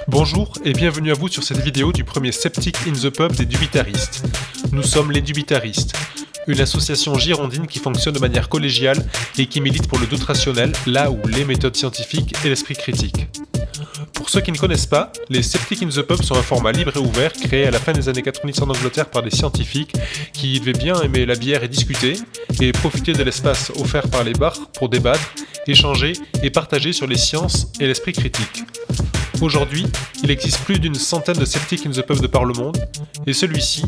Bonjour et bienvenue à vous sur cette vidéo du premier Septic in the Pub des Dubitaristes. Nous sommes les Dubitaristes, une association girondine qui fonctionne de manière collégiale et qui milite pour le doute rationnel, là où les méthodes scientifiques et l'esprit critique. Pour ceux qui ne connaissent pas, les Septic in the Pub sont un format libre et ouvert créé à la fin des années 90 en Angleterre par des scientifiques qui devaient bien aimer la bière et discuter, et profiter de l'espace offert par les bars pour débattre, échanger et partager sur les sciences et l'esprit critique. Aujourd'hui, il existe plus d'une centaine de Septic in the Pub de par le monde, et celui-ci,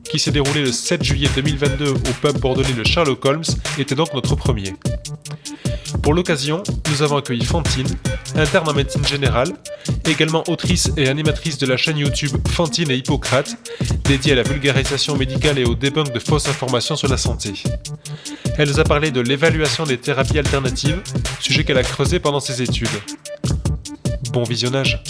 qui s'est déroulé le 7 juillet 2022 au pub bordelais de Sherlock Holmes, était donc notre premier. Pour l'occasion, nous avons accueilli Fantine, interne en médecine générale, également autrice et animatrice de la chaîne YouTube Fantine et Hippocrate, dédiée à la vulgarisation médicale et au debunk de fausses informations sur la santé. Elle nous a parlé de l'évaluation des thérapies alternatives, sujet qu'elle a creusé pendant ses études. Bon visionnage.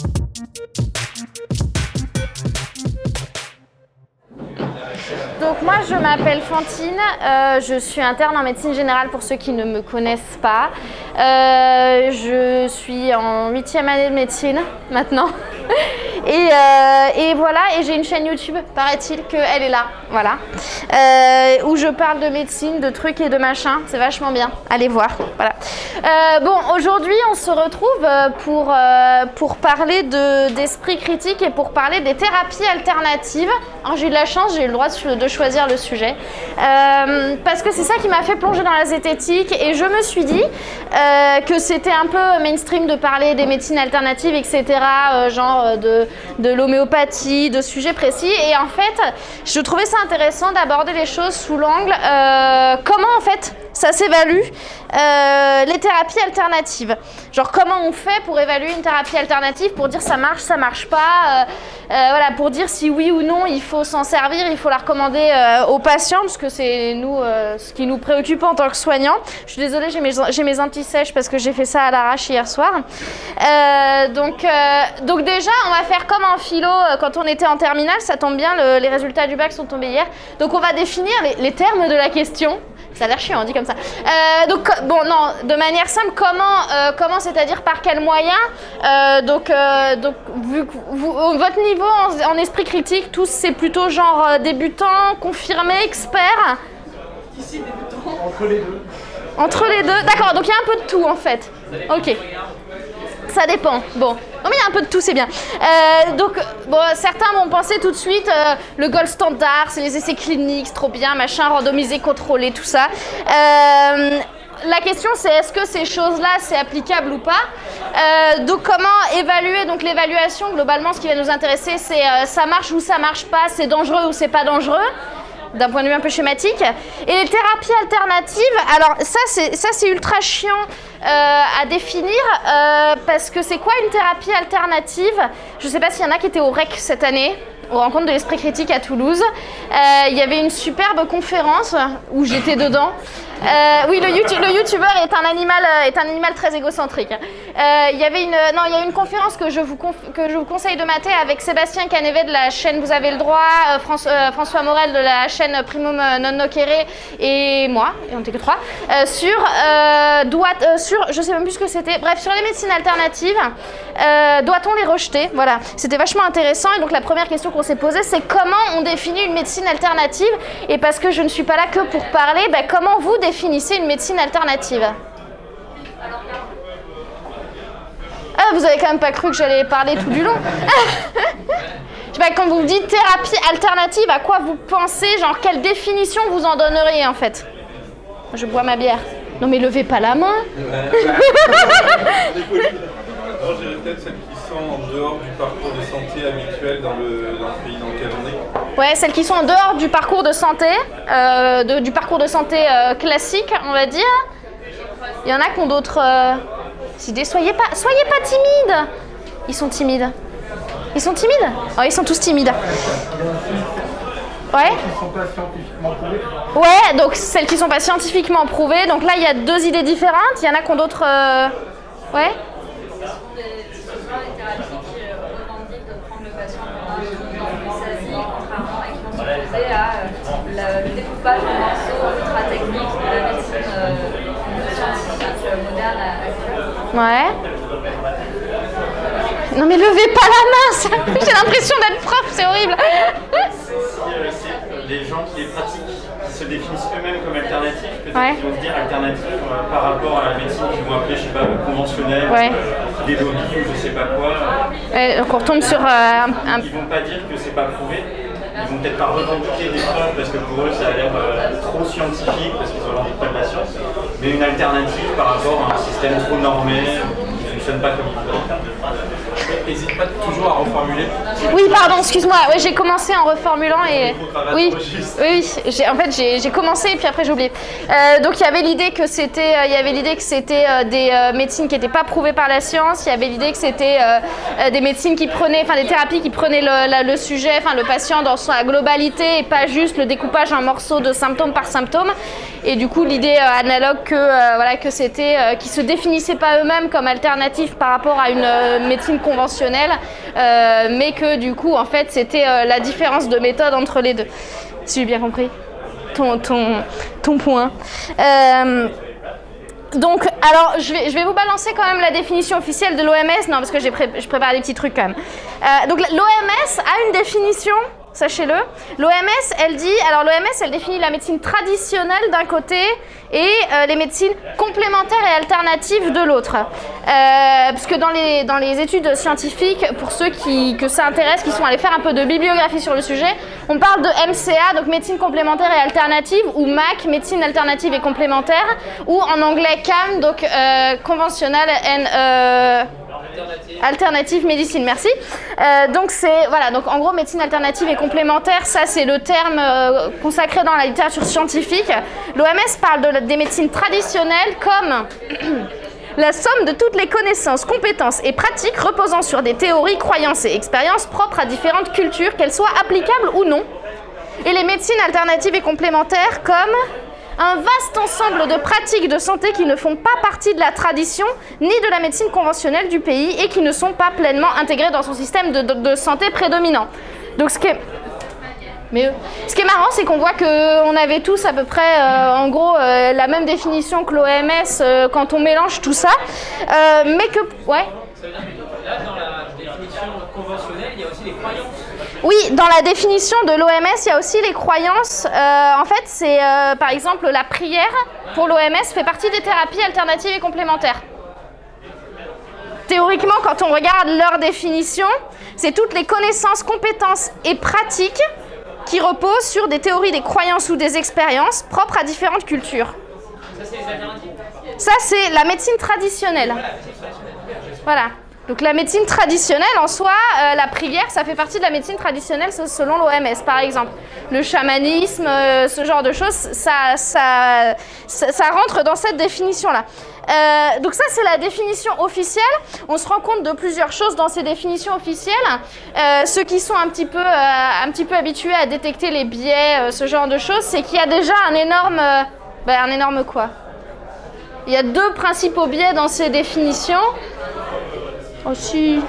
Donc moi je m'appelle Fantine, je suis interne en médecine générale pour ceux qui ne me connaissent pas. Je suis en 8e année de médecine maintenant. Et voilà, et j'ai une chaîne YouTube, paraît-il qu'elle est là, voilà, où je parle de médecine, de trucs et de machins, c'est vachement bien, allez voir, voilà. Bon, aujourd'hui on se retrouve pour parler d'esprit critique et pour parler des thérapies alternatives. Alors j'ai eu de la chance, j'ai eu le droit de choisir le sujet, parce que c'est ça qui m'a fait plonger dans la zététique, et je me suis dit que c'était un peu mainstream de parler des médecines alternatives, etc., genre de l'homéopathie, de sujets précis, et en fait je trouvais ça intéressant d'aborder les choses sous l'angle comment en fait ça s'évalue les thérapies alternatives, genre comment on fait pour évaluer une thérapie alternative, pour dire ça marche pas, voilà, pour dire si oui ou non il faut s'en servir, il faut la recommander aux patients, parce que c'est nous ce qui nous préoccupe en tant que soignants. Je suis désolée, j'ai mes anti-sèches parce que j'ai fait ça à l'arrache hier soir. Donc déjà on va faire comme en philo quand on était en terminale, ça tombe bien, les résultats du bac sont tombés hier, donc on va définir les termes de la question. Ça a l'air chiant, on dit comme ça. Donc, bon, non, de manière simple, comment, c'est-à-dire par quel moyen. Donc, vu que votre niveau en esprit critique, tous, c'est plutôt genre débutant, confirmé, expert. Ici, débutant. Entre les deux. Entre les deux, d'accord, donc il y a un peu de tout en fait. Ok. Ça dépend. Bon, mais il y a un peu de tout, c'est bien. Donc, bon, certains vont penser tout de suite, le gold standard, c'est les essais cliniques, c'est trop bien, machin, randomisé, contrôlé, tout ça. La question, c'est est-ce que ces choses-là, c'est applicable ou pas. Donc, comment évaluer? Donc, l'évaluation, globalement, ce qui va nous intéresser, c'est ça marche ou ça marche pas, c'est dangereux ou c'est pas dangereux, d'un point de vue un peu schématique. Et les thérapies alternatives, alors ça c'est ultra chiant à définir, parce que c'est quoi une thérapie alternative? Je ne sais pas s'il y en a qui étaient au REC cette année, aux rencontres de l'esprit critique à Toulouse. Il y avait une superbe conférence où j'étais dedans. Oui, le youtubeur est un animal très égocentrique. Il y a une conférence que je vous conseille de mater avec Sébastien Canevet de la chaîne Vous avez le droit, François Morel de la chaîne Primum non nocere et moi, et on n'était que trois, sur je sais même plus ce que c'était, bref, sur les médecines alternatives, doit-on les rejeter? Voilà, c'était vachement intéressant, et donc la première question qu'on s'est posée, c'est comment on définit une médecine alternative, et parce que je ne suis pas là que pour parler, comment vous définissez une médecine alternative? Ah, vous avez quand même pas cru que j'allais parler tout du long. Je sais pas, quand vous me dites thérapie alternative, à quoi vous pensez? Genre, quelle définition vous en donneriez en fait? Je bois ma bière. Non mais levez pas la main. Alors j'irais peut-être celles qui sont en dehors du parcours de santé habituel dans le pays dans lequel on est. Ouais, celles qui sont en dehors du parcours de santé, du parcours de santé classique, on va dire. Il y en a qui ont d'autres idées. Soyez pas timides. Ils sont timides. Ils sont timides? Oh, ils sont tous timides. Ouais. Qui sont pas scientifiquement prouvées. Ouais, donc celles qui sont pas scientifiquement prouvées. Donc là, il y a deux idées différentes. Il y en a qui ont d'autres. Ouais. Ouais. Non mais levez pas la main, j'ai l'impression d'être prof, c'est horrible. C'est les gens qui les pratiquent, qui se définissent eux-mêmes comme alternatifs, peut-être Ouais. qu'ils vont se dire alternatifs par rapport à la médecine qu'ils vont appeler, je sais pas, conventionnelle, Ouais. des lobbies ou je sais pas quoi. Donc on retombe sur Ils vont pas dire que c'est pas prouvé. Ils vont peut-être pas revendiquer des preuves parce que pour eux ça a l'air trop scientifique parce qu'ils ont l'envie de la science, mais une alternative par rapport à un système trop normé qui fonctionne pas comme il faut. N'hésite pas toujours à reformuler. Oui, pardon, excuse-moi. Ouais, j'ai commencé en reformulant et oui, j'ai commencé et puis après j'ai oublié. Donc il y avait l'idée que c'était, des médecines qui n'étaient pas prouvées par la science. Il y avait l'idée que c'était des médecines qui prenaient, enfin des thérapies qui prenaient le sujet, enfin le patient dans sa globalité et pas juste le découpage en morceaux de symptôme par symptôme. Et du coup l'idée analogue que c'était qu'ils se définissaient pas eux-mêmes comme alternatifs par rapport à une médecine conventionnelle, mais que du coup en fait c'était la différence de méthode entre les deux. Si j'ai bien compris ton point. Donc, alors, je vais vous balancer quand même la définition officielle de l'OMS. Non, parce que je prépare des petits trucs quand même. Donc, l'OMS a une définition, sachez-le. L'OMS, elle définit la médecine traditionnelle d'un côté et les médecines complémentaires et alternatives de l'autre. Parce que dans les études scientifiques, pour ceux que ça intéresse, qui sont allés faire un peu de bibliographie sur le sujet, on parle de MCA, donc médecine complémentaire et alternative, ou MAC, médecine alternative et complémentaire, ou en anglais CAM, donc conventional and alternative medicine, merci. Donc en gros médecine alternative et complémentaire, ça c'est le terme consacré dans la littérature scientifique. L'OMS parle des médecines traditionnelles comme la somme de toutes les connaissances, compétences et pratiques reposant sur des théories, croyances et expériences propres à différentes cultures, qu'elles soient applicables ou non. Et les médecines alternatives et complémentaires comme un vaste ensemble de pratiques de santé qui ne font pas partie de la tradition ni de la médecine conventionnelle du pays et qui ne sont pas pleinement intégrées dans son système de santé prédominant. Donc ce qui est marrant, c'est qu'on voit qu'on avait tous à peu près, en gros, la même définition que l'OMS quand on mélange tout ça, mais que... Ouais. Ça veut dire que là, dans la définition conventionnelle, il y a aussi les croyances. Oui, dans la définition de l'OMS, il y a aussi les croyances. En fait, c'est par exemple la prière pour l'OMS fait partie des thérapies alternatives et complémentaires. Théoriquement, quand on regarde leur définition, c'est toutes les connaissances, compétences et pratiques qui reposent sur des théories, des croyances ou des expériences propres à différentes cultures. Ça, c'est les alternatives. Ça, c'est la médecine traditionnelle. Voilà. Donc la médecine traditionnelle en soi, la prière, ça fait partie de la médecine traditionnelle selon l'OMS par exemple. Le chamanisme, ce genre de choses, ça rentre dans cette définition-là. Donc ça c'est la définition officielle. On se rend compte de plusieurs choses dans ces définitions officielles. Ceux qui sont un petit peu habitués à détecter les biais, ce genre de choses, c'est qu'il y a déjà un énorme quoi ? Il y a deux principaux biais dans ces définitions. Aussi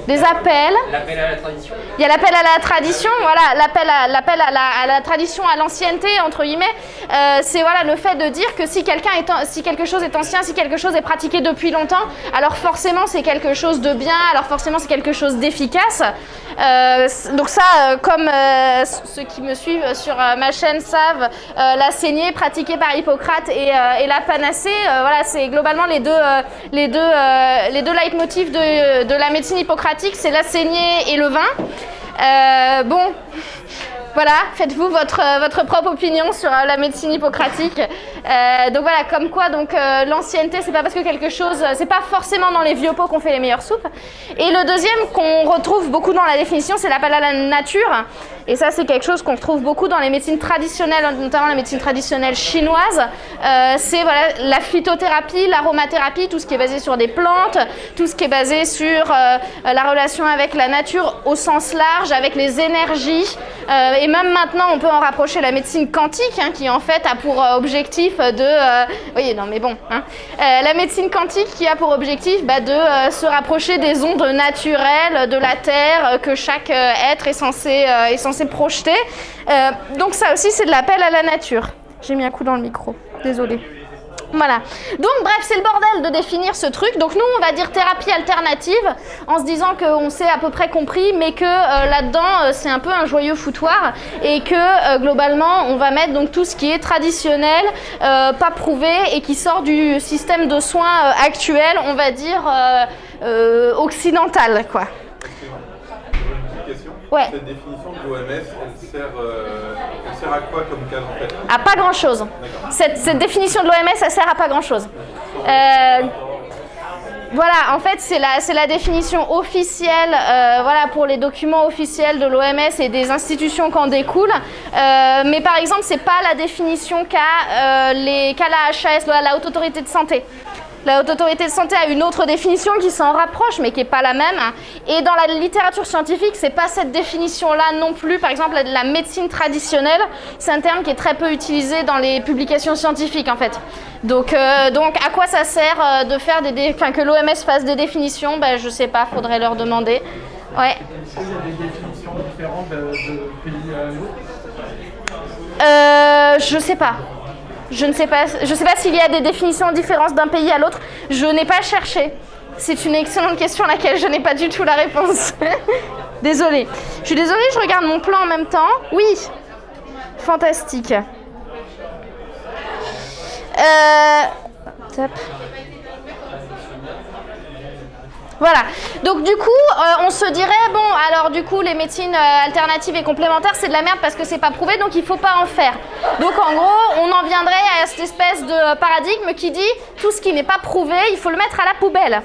des appels. L'appel à la tradition. Il y a l'appel à la tradition, voilà, l'appel à la tradition, à l'ancienneté entre guillemets. C'est voilà le fait de dire que si quelque chose est ancien, si quelque chose est pratiqué depuis longtemps, alors forcément c'est quelque chose de bien, alors forcément c'est quelque chose d'efficace. Donc ça, comme ceux qui me suivent sur ma chaîne savent, la saignée pratiquée par Hippocrate et la panacée, voilà, c'est globalement les deux leitmotifs de la médecine hippocratique, c'est la saignée et le vin. Bon, voilà, faites-vous votre propre opinion sur la médecine hippocratique. Donc voilà, comme quoi l'ancienneté, c'est pas parce que quelque chose, c'est pas forcément dans les vieux pots qu'on fait les meilleures soupes. Et le deuxième qu'on retrouve beaucoup dans la définition, c'est l'appel à la nature. Et ça, c'est quelque chose qu'on retrouve beaucoup dans les médecines traditionnelles, notamment la médecine traditionnelle chinoise. C'est voilà, la phytothérapie, l'aromathérapie, tout ce qui est basé sur des plantes, tout ce qui est basé sur la relation avec la nature au sens large, avec les énergies. Et même maintenant, on peut en rapprocher la médecine quantique, qui en fait a pour objectif de... oui, non mais bon. La médecine quantique qui a pour objectif de se rapprocher des ondes naturelles de la Terre que chaque être est censé projeter. Donc ça aussi, c'est de l'appel à la nature. J'ai mis un coup dans le micro. Désolée. Voilà. Donc bref, c'est le bordel de définir ce truc. Donc nous, on va dire thérapie alternative en se disant qu'on s'est à peu près compris, mais que là-dedans, c'est un peu un joyeux foutoir et que globalement, on va mettre donc tout ce qui est traditionnel, pas prouvé et qui sort du système de soins actuel, on va dire occidental, quoi. Question. Ouais. Cette définition de l'OMS, elle sert à quoi comme cadre en fait? À pas grand-chose. Cette définition de l'OMS, ça sert à pas grand-chose. Voilà, en fait, c'est la définition officielle, voilà, pour les documents officiels de l'OMS et des institutions qui en découlent. Mais par exemple, c'est pas la définition qu'a la HAS, la Haute Autorité de Santé. La Haute Autorité de Santé a une autre définition qui s'en rapproche, mais qui n'est pas la même. Et dans la littérature scientifique, c'est pas cette définition-là non plus. Par exemple, la médecine traditionnelle, c'est un terme qui est très peu utilisé dans les publications scientifiques, en fait. Donc à quoi ça sert de faire que l'OMS fasse des définitions? Ben, je sais pas, faudrait leur demander. Ouais. Est-ce qu'il y a des définitions différentes de pays à l'autre? Je sais pas. Je ne sais pas s'il y a des définitions différentes d'un pays à l'autre. Je n'ai pas cherché. C'est une excellente question à laquelle je n'ai pas du tout la réponse. Désolée. Je suis désolée, je regarde mon plan en même temps. Oui. Fantastique. Top. Voilà, donc du coup, on se dirait, bon, alors du coup, les médecines alternatives et complémentaires, c'est de la merde parce que c'est pas prouvé, donc il faut pas en faire. Donc en gros, on en viendrait à cette espèce de paradigme qui dit, tout ce qui n'est pas prouvé, il faut le mettre à la poubelle.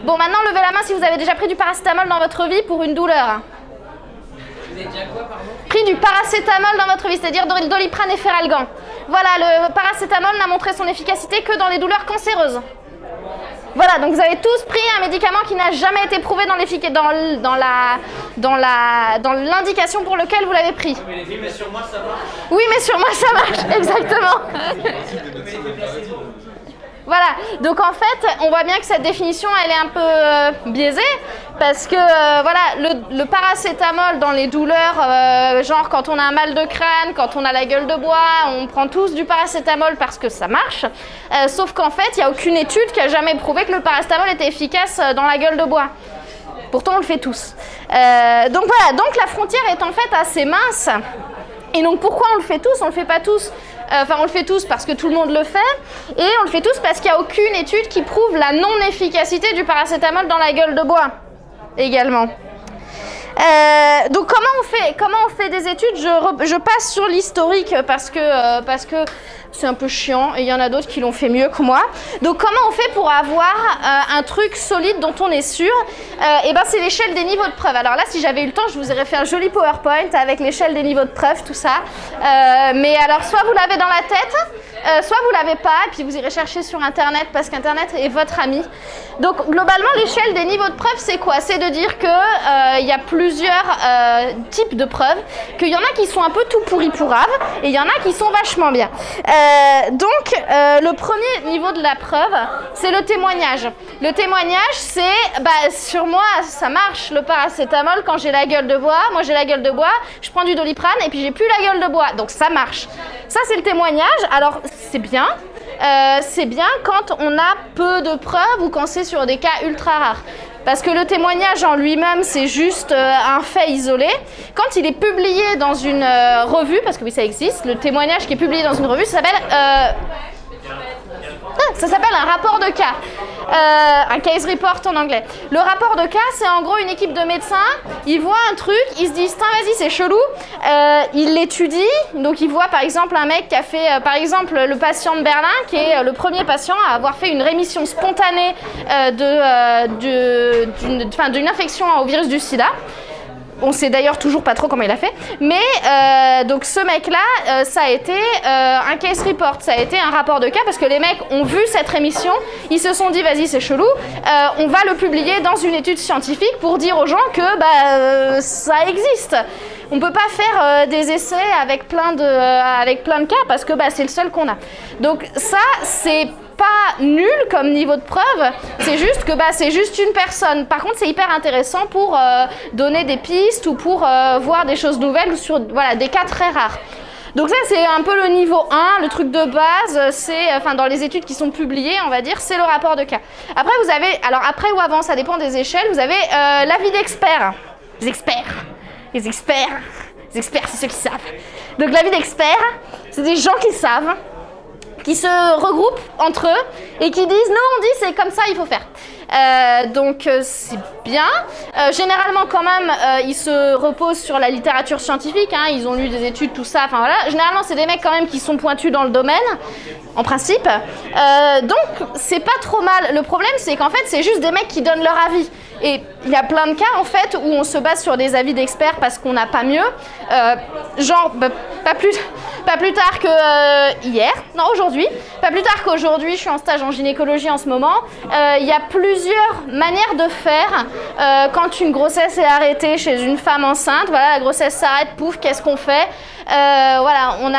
Bon, maintenant, levez la main si vous avez déjà pris du paracétamol dans votre vie pour une douleur. Vous avez déjà quoi, pardon? Pris du paracétamol dans votre vie, c'est-à-dire Doliprane et Feralgan. Voilà, le paracétamol n'a montré son efficacité que dans les douleurs cancéreuses. Voilà, donc vous avez tous pris un médicament qui n'a jamais été prouvé dans l'indication pour laquelle vous l'avez pris. Oui, mais sur moi, ça marche. Oui, mais sur moi, ça marche, exactement. Voilà, donc en fait, on voit bien que cette définition, elle est un peu biaisée, parce que voilà, le paracétamol dans les douleurs, genre quand on a un mal de crâne, quand on a la gueule de bois, on prend tous du paracétamol parce que ça marche, sauf qu'en fait, il n'y a aucune étude qui a jamais prouvé que le paracétamol était efficace dans la gueule de bois. Pourtant, on le fait tous. Donc voilà, donc la frontière est en fait assez mince. Et donc pourquoi on le fait tous? On le fait pas tous. Enfin, on le fait tous parce que tout le monde le fait, et on le fait tous parce qu'il n'y a aucune étude qui prouve la non-efficacité du paracétamol dans la gueule de bois, également. Donc comment on fait des études? Je passe sur l'historique parce que c'est un peu chiant et il y en a d'autres qui l'ont fait mieux que moi. Donc comment on fait pour avoir un truc solide dont on est sûr? Et ben c'est l'échelle des niveaux de preuve. Alors là, si j'avais eu le temps, je vous aurais fait un joli PowerPoint avec l'échelle des niveaux de preuve, tout ça. Mais alors soit vous l'avez dans la tête, soit vous l'avez pas, et puis vous irez chercher sur Internet parce qu'Internet est votre ami. Donc globalement, l'échelle des niveaux de preuve, c'est quoi? C'est de dire que il y a plusieurs types de preuves, qu'il y en a qui sont un peu tout pourri pourrave, et il y en a qui sont vachement bien. Donc le premier niveau de la preuve, c'est le témoignage. Le témoignage, c'est sur moi, ça marche le paracétamol quand j'ai la gueule de bois. Moi j'ai la gueule de bois, je prends du Doliprane et puis j'ai plus la gueule de bois, donc ça marche. Ça c'est le témoignage. Alors c'est bien. C'est bien quand on a peu de preuves ou quand c'est sur des cas ultra rares. Parce que le témoignage en lui-même, c'est juste un fait isolé. Quand il est publié dans une revue, parce que oui, ça existe, le témoignage qui est publié dans une revue, ça s'appelle un rapport de cas. Un case report en anglais. Le rapport de cas, c'est en gros une équipe de médecins, ils voient un truc, ils se disent, vas-y, c'est chelou, ils l'étudient, donc ils voient par exemple un mec qui a fait, par exemple, le patient de Berlin, qui est le premier patient à avoir fait une rémission spontanée d'une infection au virus du sida. On sait d'ailleurs toujours pas trop comment il a fait, mais donc ce mec-là, ça a été un case report, ça a été un rapport de cas parce que les mecs ont vu cette rémission, ils se sont dit vas-y c'est chelou, on va le publier dans une étude scientifique pour dire aux gens que ça existe. On peut pas faire des essais avec plein de cas parce que c'est le seul qu'on a. Donc ça c'est pas nul comme niveau de preuve, c'est juste que c'est juste une personne. Par contre, c'est hyper intéressant pour donner des pistes ou pour voir des choses nouvelles sur des cas très rares. Donc ça, c'est un peu le niveau 1, le truc de base, c'est, enfin dans les études qui sont publiées, on va dire, c'est le rapport de cas. Après, vous avez, alors après ou avant, ça dépend des échelles, vous avez l'avis d'experts. Les experts, c'est ceux qui savent. Donc l'avis d'experts, c'est des gens qui savent, qui se regroupent entre eux et qui disent non, on dit c'est comme ça, il faut faire. Donc c'est bien. Généralement quand même, ils se reposent sur la littérature scientifique, hein, ils ont lu des études, tout ça, enfin voilà. Généralement c'est des mecs quand même qui sont pointus dans le domaine, en principe. Donc c'est pas trop mal. Le problème c'est qu'en fait c'est juste des mecs qui donnent leur avis. Et il y a plein de cas en fait où on se base sur des avis d'experts parce qu'on n'a pas mieux. Genre pas plus tard que hier, non aujourd'hui, pas plus tard qu'aujourd'hui, je suis en stage en gynécologie en ce moment. Il y a plusieurs manières de faire quand une grossesse est arrêtée chez une femme enceinte. Voilà, la grossesse s'arrête, pouf, qu'est-ce qu'on fait? Voilà, on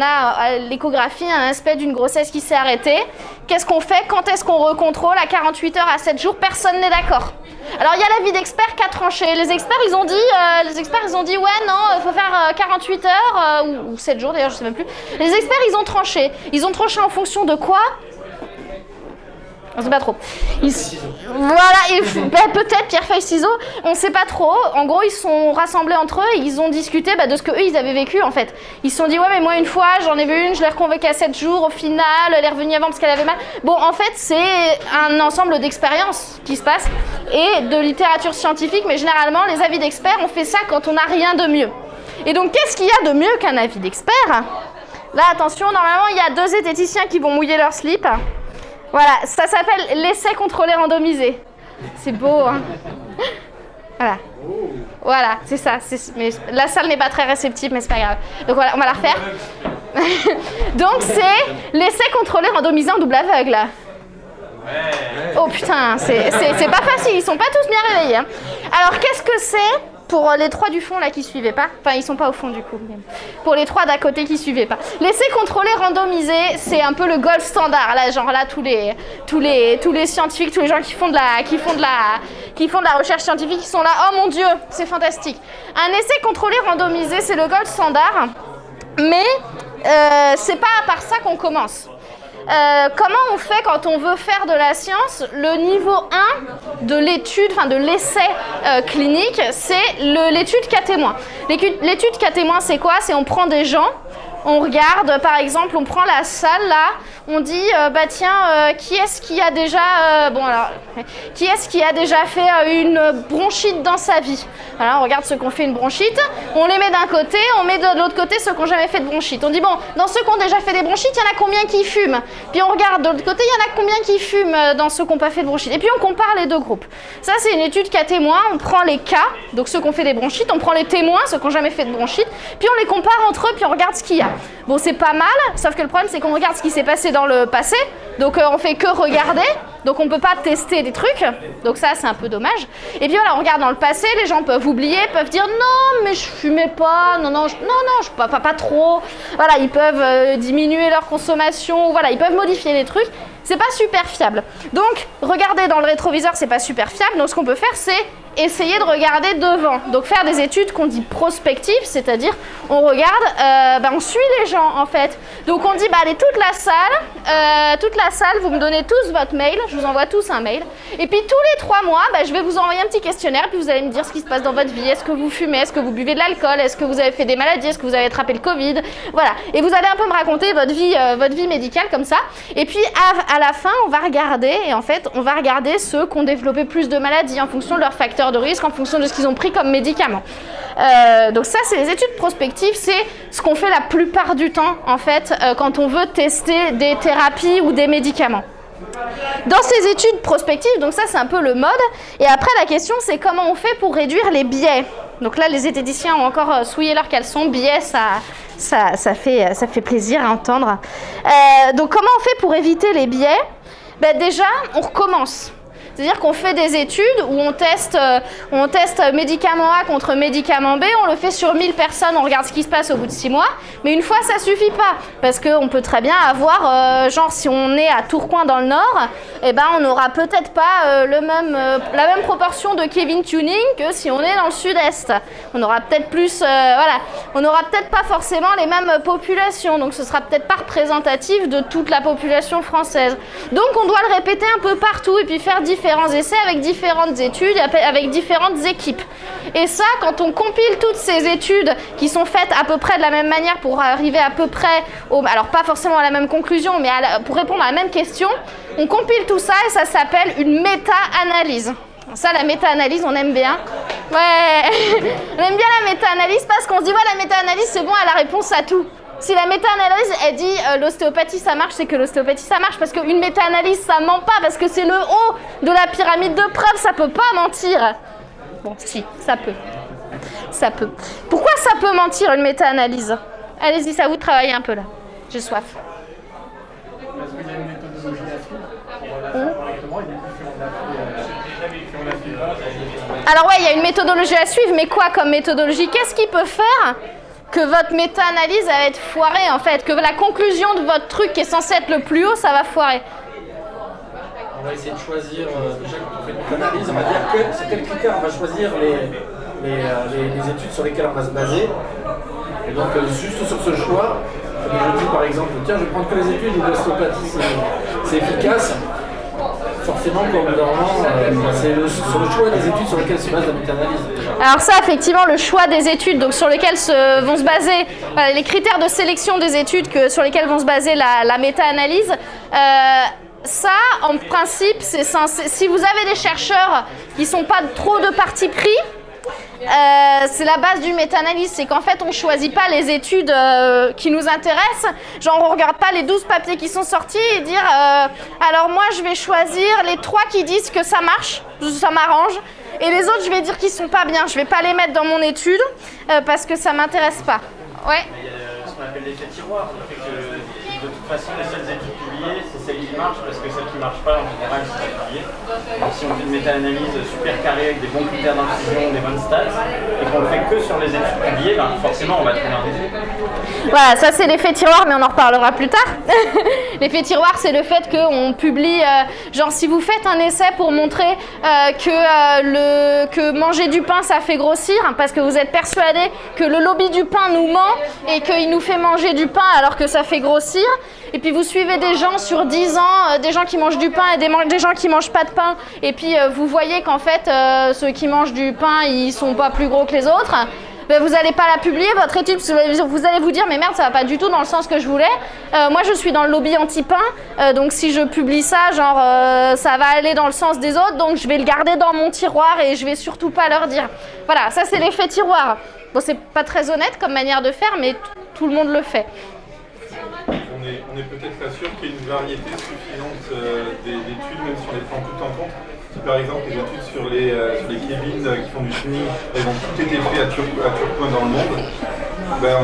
a l'échographie, un aspect d'une grossesse qui s'est arrêtée. Qu'est-ce qu'on fait? Quand est-ce qu'on recontrôle? À 48 heures, à 7 jours, personne n'est d'accord. Alors il y a l'avis d'experts qui a tranché. Les experts ils ont dit ouais non, il faut faire 48 heures ou 7 jours d'ailleurs, je sais même plus. Les experts ils ont tranché. Ils ont tranché en fonction de quoi? On sait pas trop. Voilà, peut-être pierre feuille ciseaux, on sait pas trop. En gros, ils sont rassemblés entre eux et ils ont discuté de ce que eux ils avaient vécu en fait. Ils se sont dit ouais mais moi une fois j'en ai vu une, je l'ai reconvoquée à 7 jours, au final elle est revenue avant parce qu'elle avait mal. Bon en fait c'est un ensemble d'expériences qui se passe et de littérature scientifique, mais généralement les avis d'experts on fait ça quand on n'a rien de mieux. Et donc qu'est-ce qu'il y a de mieux qu'un avis d'expert? Là attention, normalement il y a 2 zététiciens qui vont mouiller leur slip. Voilà, ça s'appelle l'essai contrôlé randomisé. C'est beau, hein? Voilà, c'est ça. Mais la salle n'est pas très réceptive, mais c'est pas grave. Donc voilà, on va la refaire. Donc c'est l'essai contrôlé randomisé en double aveugle. Oh putain, c'est pas facile, ils sont pas tous bien réveillés. Hein. Alors qu'est-ce que c'est? Pour les 3 du fond là qui suivaient pas, enfin ils sont pas au fond du coup, mais pour les 3 d'à côté qui suivaient pas. L'essai contrôlé randomisé, c'est un peu le gold standard là, genre là tous les scientifiques, tous les gens qui font de la recherche scientifique, qui sont là, oh mon dieu, c'est fantastique. Un essai contrôlé randomisé, c'est le gold standard, mais c'est pas par ça qu'on commence. Comment on fait quand on veut faire de la science? Le niveau 1 de l'étude, enfin de l'essai clinique, c'est l'étude cas témoin. L'étude cas témoin, c'est quoi? C'est on prend des gens, on regarde, par exemple, on prend la salle là, on dit qui est-ce qui a déjà qui est-ce qui a déjà fait une bronchite dans sa vie? Voilà, on regarde ceux qui ont fait une bronchite, on les met d'un côté, on met de l'autre côté ceux qui n'ont jamais fait de bronchite. On dit bon, dans ceux qui ont déjà fait des bronchites, il y en a combien qui fument? Puis on regarde de l'autre côté, il y en a combien qui fument dans ceux qui n'ont pas fait de bronchite? Et puis on compare les 2 groupes. Ça c'est une étude cas témoin, on prend les cas, donc ceux qui ont fait des bronchites, on prend les témoins, ceux qui n'ont jamais fait de bronchite, puis on les compare entre eux, puis on regarde ce qu'il y a. Bon, c'est pas mal, sauf que le problème c'est qu'on regarde ce qui s'est passé dans le passé, donc on fait que regarder, donc on peut pas tester des trucs, donc ça c'est un peu dommage. Et puis voilà, on regarde dans le passé, les gens peuvent oublier, peuvent dire non mais je fumais pas, je pas trop, voilà, ils peuvent diminuer leur consommation, voilà, ils peuvent modifier les trucs, c'est pas super fiable. Donc regarder dans le rétroviseur c'est pas super fiable, donc ce qu'on peut faire c'est essayer de regarder devant, donc faire des études qu'on dit prospectives, c'est-à-dire on regarde, on suit les gens en fait, donc on dit allez toute la salle, vous me donnez tous votre mail, je vous envoie tous un mail, et puis tous les 3 mois je vais vous envoyer un petit questionnaire, puis vous allez me dire ce qui se passe dans votre vie, est-ce que vous fumez, est-ce que vous buvez de l'alcool, est-ce que vous avez fait des maladies, est-ce que vous avez attrapé le Covid, voilà, et vous allez un peu me raconter votre vie médicale comme ça, et puis à la fin on va regarder, et en fait on va regarder ceux qui ont développé plus de maladies en fonction de leurs facteurs de risque, en fonction de ce qu'ils ont pris comme médicaments. Donc ça c'est les études prospectives, c'est ce qu'on fait la plupart du temps en fait quand on veut tester des thérapies ou des médicaments. Dans ces études prospectives, donc ça c'est un peu le mode, et après la question c'est comment on fait pour réduire les biais. Donc là les zététiciens ont encore souillé leurs caleçons, biais ça fait plaisir à entendre. Donc comment on fait pour éviter les biais? Déjà on recommence. C'est-à-dire qu'on fait des études où on teste médicament A contre médicament B, on le fait sur 1000 personnes, on regarde ce qui se passe au bout de 6 mois, mais une fois ça suffit pas, parce qu'on peut très bien avoir, genre si on est à Tourcoing dans le Nord, eh ben on n'aura peut-être pas la même proportion de Kevin Tuning que si on est dans le Sud-Est. On aura peut-être plus, on n'aura peut-être pas forcément les mêmes populations, donc ce sera peut-être pas représentatif de toute la population française. Donc on doit le répéter un peu partout et puis faire différents essais avec différentes études, avec différentes équipes. Et ça, quand on compile toutes ces études qui sont faites à peu près de la même manière pour arriver à peu près, alors pas forcément à la même conclusion, mais pour répondre à la même question, on compile tout ça et ça s'appelle une méta-analyse. Ça, la méta-analyse, on aime bien. Ouais, on aime bien la méta-analyse parce qu'on se dit, ouais, la méta-analyse, c'est bon, elle a la réponse à tout. Si la méta-analyse, elle dit l'ostéopathie ça marche, c'est que l'ostéopathie ça marche. Parce qu'une méta-analyse, ça ment pas, parce que c'est le haut de la pyramide de preuves, ça peut pas mentir. Bon, si, ça peut. Ça peut. Pourquoi ça peut mentir, une méta-analyse? Allez-y, ça vous travaille un peu là. J'ai soif. Parce qu'il y a une méthodologie à suivre. Alors ouais, il y a une méthodologie à suivre, mais quoi comme méthodologie? Qu'est-ce qui peut faire que votre méta-analyse va être foirée en fait, que la conclusion de votre truc qui est censé être le plus haut, ça va foirer? On va essayer de choisir, déjà quand on fait une méta-analyse, on va dire que c'est quel critère on va choisir les études sur lesquelles on va se baser. Et donc juste sur ce choix, comme je dis par exemple, tiens je vais prendre que les études où l'ostéopathie c'est efficace. Forcément, pour le gouvernement, c'est sur le choix des études sur lesquelles se base la méta-analyse. Alors ça, effectivement, le choix des études donc sur lesquelles vont se baser, les critères de sélection des études sur lesquels vont se baser la méta-analyse, ça, en principe, c'est censé, si vous avez des chercheurs qui ne sont pas trop de parti pris, c'est la base du méta-analyse, c'est qu'en fait on choisit pas les études qui nous intéressent, genre on regarde pas les 12 papiers qui sont sortis et dire alors moi je vais choisir les 3 qui disent que ça marche, ça m'arrange, et les autres je vais dire qu'ils sont pas bien, je vais pas les mettre dans mon étude parce que ça m'intéresse pas. Ouais. Il y a ce qu'on appelle l'effet tiroir, le fait que de toute façon les seules études publiées c'est celles qui marchent, parce que celles qui ne marchent pas en général sont pas publiées. Donc si on fait une méta-analyse super carrée avec des bons critères d'inclusion, des bonnes stats, et qu'on le fait que sur les études publiées, ben forcément on va trouver un défaut. Voilà, ça c'est l'effet tiroir, mais on en reparlera plus tard. L'effet tiroir, c'est le fait qu'on publie, genre si vous faites un essai pour montrer que manger du pain ça fait grossir, hein, parce que vous êtes persuadé que le lobby du pain nous ment et qu'il nous fait manger du pain alors que ça fait grossir, et puis vous suivez des gens sur 10 ans, des gens qui mangent du pain et des gens qui mangent pas de pain, et puis vous voyez qu'en fait ceux qui mangent du pain ils sont pas plus gros que les autres. Ben, vous n'allez pas la publier, votre étude, vous allez vous dire mais merde, ça va pas du tout dans le sens que je voulais. Moi je suis dans le lobby anti-pain, donc si je publie ça, genre ça va aller dans le sens des autres, donc je vais le garder dans mon tiroir et je vais surtout pas leur dire. Voilà, ça c'est l'effet tiroir. Bon, c'est pas très honnête comme manière de faire, mais tout le monde le fait. On est peut-être pas sûr qu'il y ait une variété suffisante d'études, même si on les prend toutes en compte. Si par exemple les études sur les Kevin qui font du tuning, elles ont toutes été faites à Tourcoing dans le monde, ben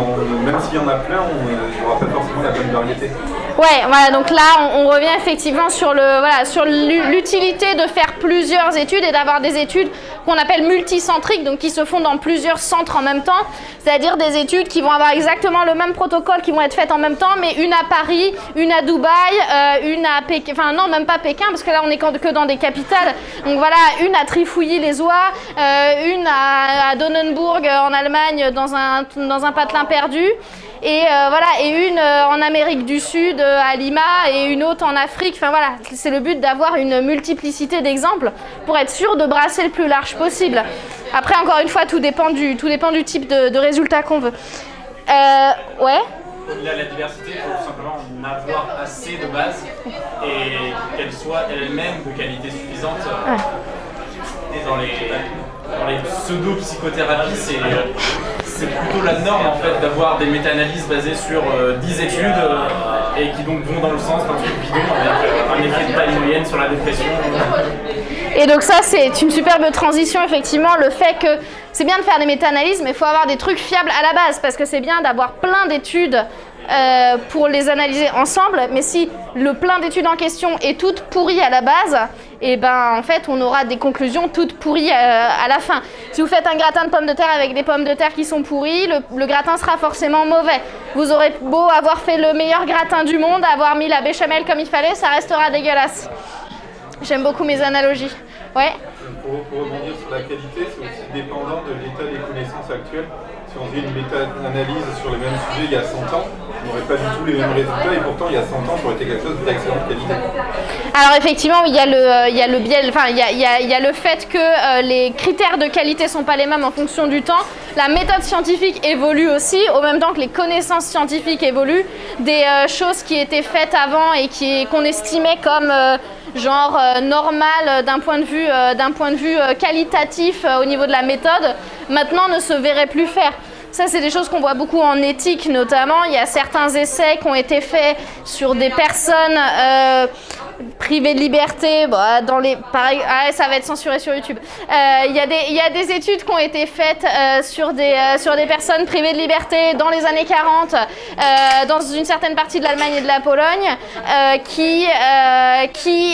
même s'il y en a plein, on n'aura pas forcément la bonne variété. Ouais, voilà, donc là on revient effectivement sur l'utilité de faire plusieurs études et d'avoir des études qu'on appelle multicentriques, donc qui se font dans plusieurs centres en même temps, c'est-à-dire des études qui vont avoir exactement le même protocole, qui vont être faites en même temps, mais une à Paris, une à Dubaï, une à Pékin, enfin non, même pas Pékin, parce que là on est que dans des capitales, donc voilà, une à Trifouilly-les-Oies, une à Donnenburg en Allemagne dans un patelin perdu, et une en Amérique du Sud à Lima et une autre en Afrique. Enfin voilà, c'est le but d'avoir une multiplicité d'exemples pour être sûr de brasser le plus large possible. Après, encore une fois, tout dépend du type de résultat qu'on veut. Ouais. Au-delà de la diversité, il faut tout simplement en avoir assez de base et qu'elle soit elle-même de qualité suffisante. Et dans les pseudo-psychothérapies, c'est plutôt la norme en fait d'avoir des méta-analyses basées sur 10 études et qui donc vont dans le sens d'un truc bidon avec un effet de taille moyenne sur la dépression. Et donc ça c'est une superbe transition, effectivement, le fait que c'est bien de faire des méta-analyses, mais il faut avoir des trucs fiables à la base, parce que c'est bien d'avoir plein d'études pour les analyser ensemble, mais si le plein d'études en question est tout pourri à la base, et ben en fait on aura des conclusions toutes pourries à la fin. Si vous faites un gratin de pommes de terre avec des pommes de terre qui sont pourries, le gratin sera forcément mauvais. Vous aurez beau avoir fait le meilleur gratin du monde, avoir mis la béchamel comme il fallait, ça restera dégueulasse. J'aime beaucoup mes analogies. Ouais. Pour rebondir sur la qualité, c'est aussi dépendant de l'état des connaissances actuelles. Si on faisait une méta-analyse sur les mêmes sujets il y a 100 ans, on n'aurait pas du tout les mêmes résultats et pourtant il y a 100 ans, ça aurait été quelque chose d'excellente qualité. Alors effectivement, il y a le biais, enfin il y a le fait que les critères de qualité sont pas les mêmes en fonction du temps. La méthode scientifique évolue aussi, au même temps que les connaissances scientifiques évoluent. Des choses qui étaient faites avant et qu'on estimait comme normal d'un point de vue qualitatif au niveau de la méthode, maintenant ne se verrait plus faire. Ça, c'est des choses qu'on voit beaucoup en éthique notamment. Il y a certains essais qui ont été faits sur des personnes privées de liberté. Pareil, ça va être censuré sur YouTube. Il y a des études qui ont été faites sur des personnes privées de liberté dans les années 40, dans une certaine partie de l'Allemagne et de la Pologne, qui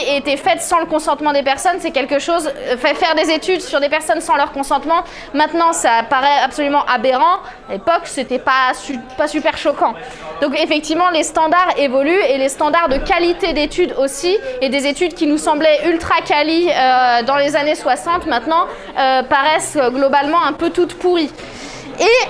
étaient faites sans le consentement des personnes. C'est quelque chose, faire des études sur des personnes sans leur consentement, maintenant ça paraît absolument aberrant. À l'époque, c'était pas super choquant. Donc effectivement, les standards évoluent et les standards de qualité d'études aussi, et des études qui nous semblaient ultra quali dans les années 60 maintenant paraissent globalement un peu toutes pourries. Et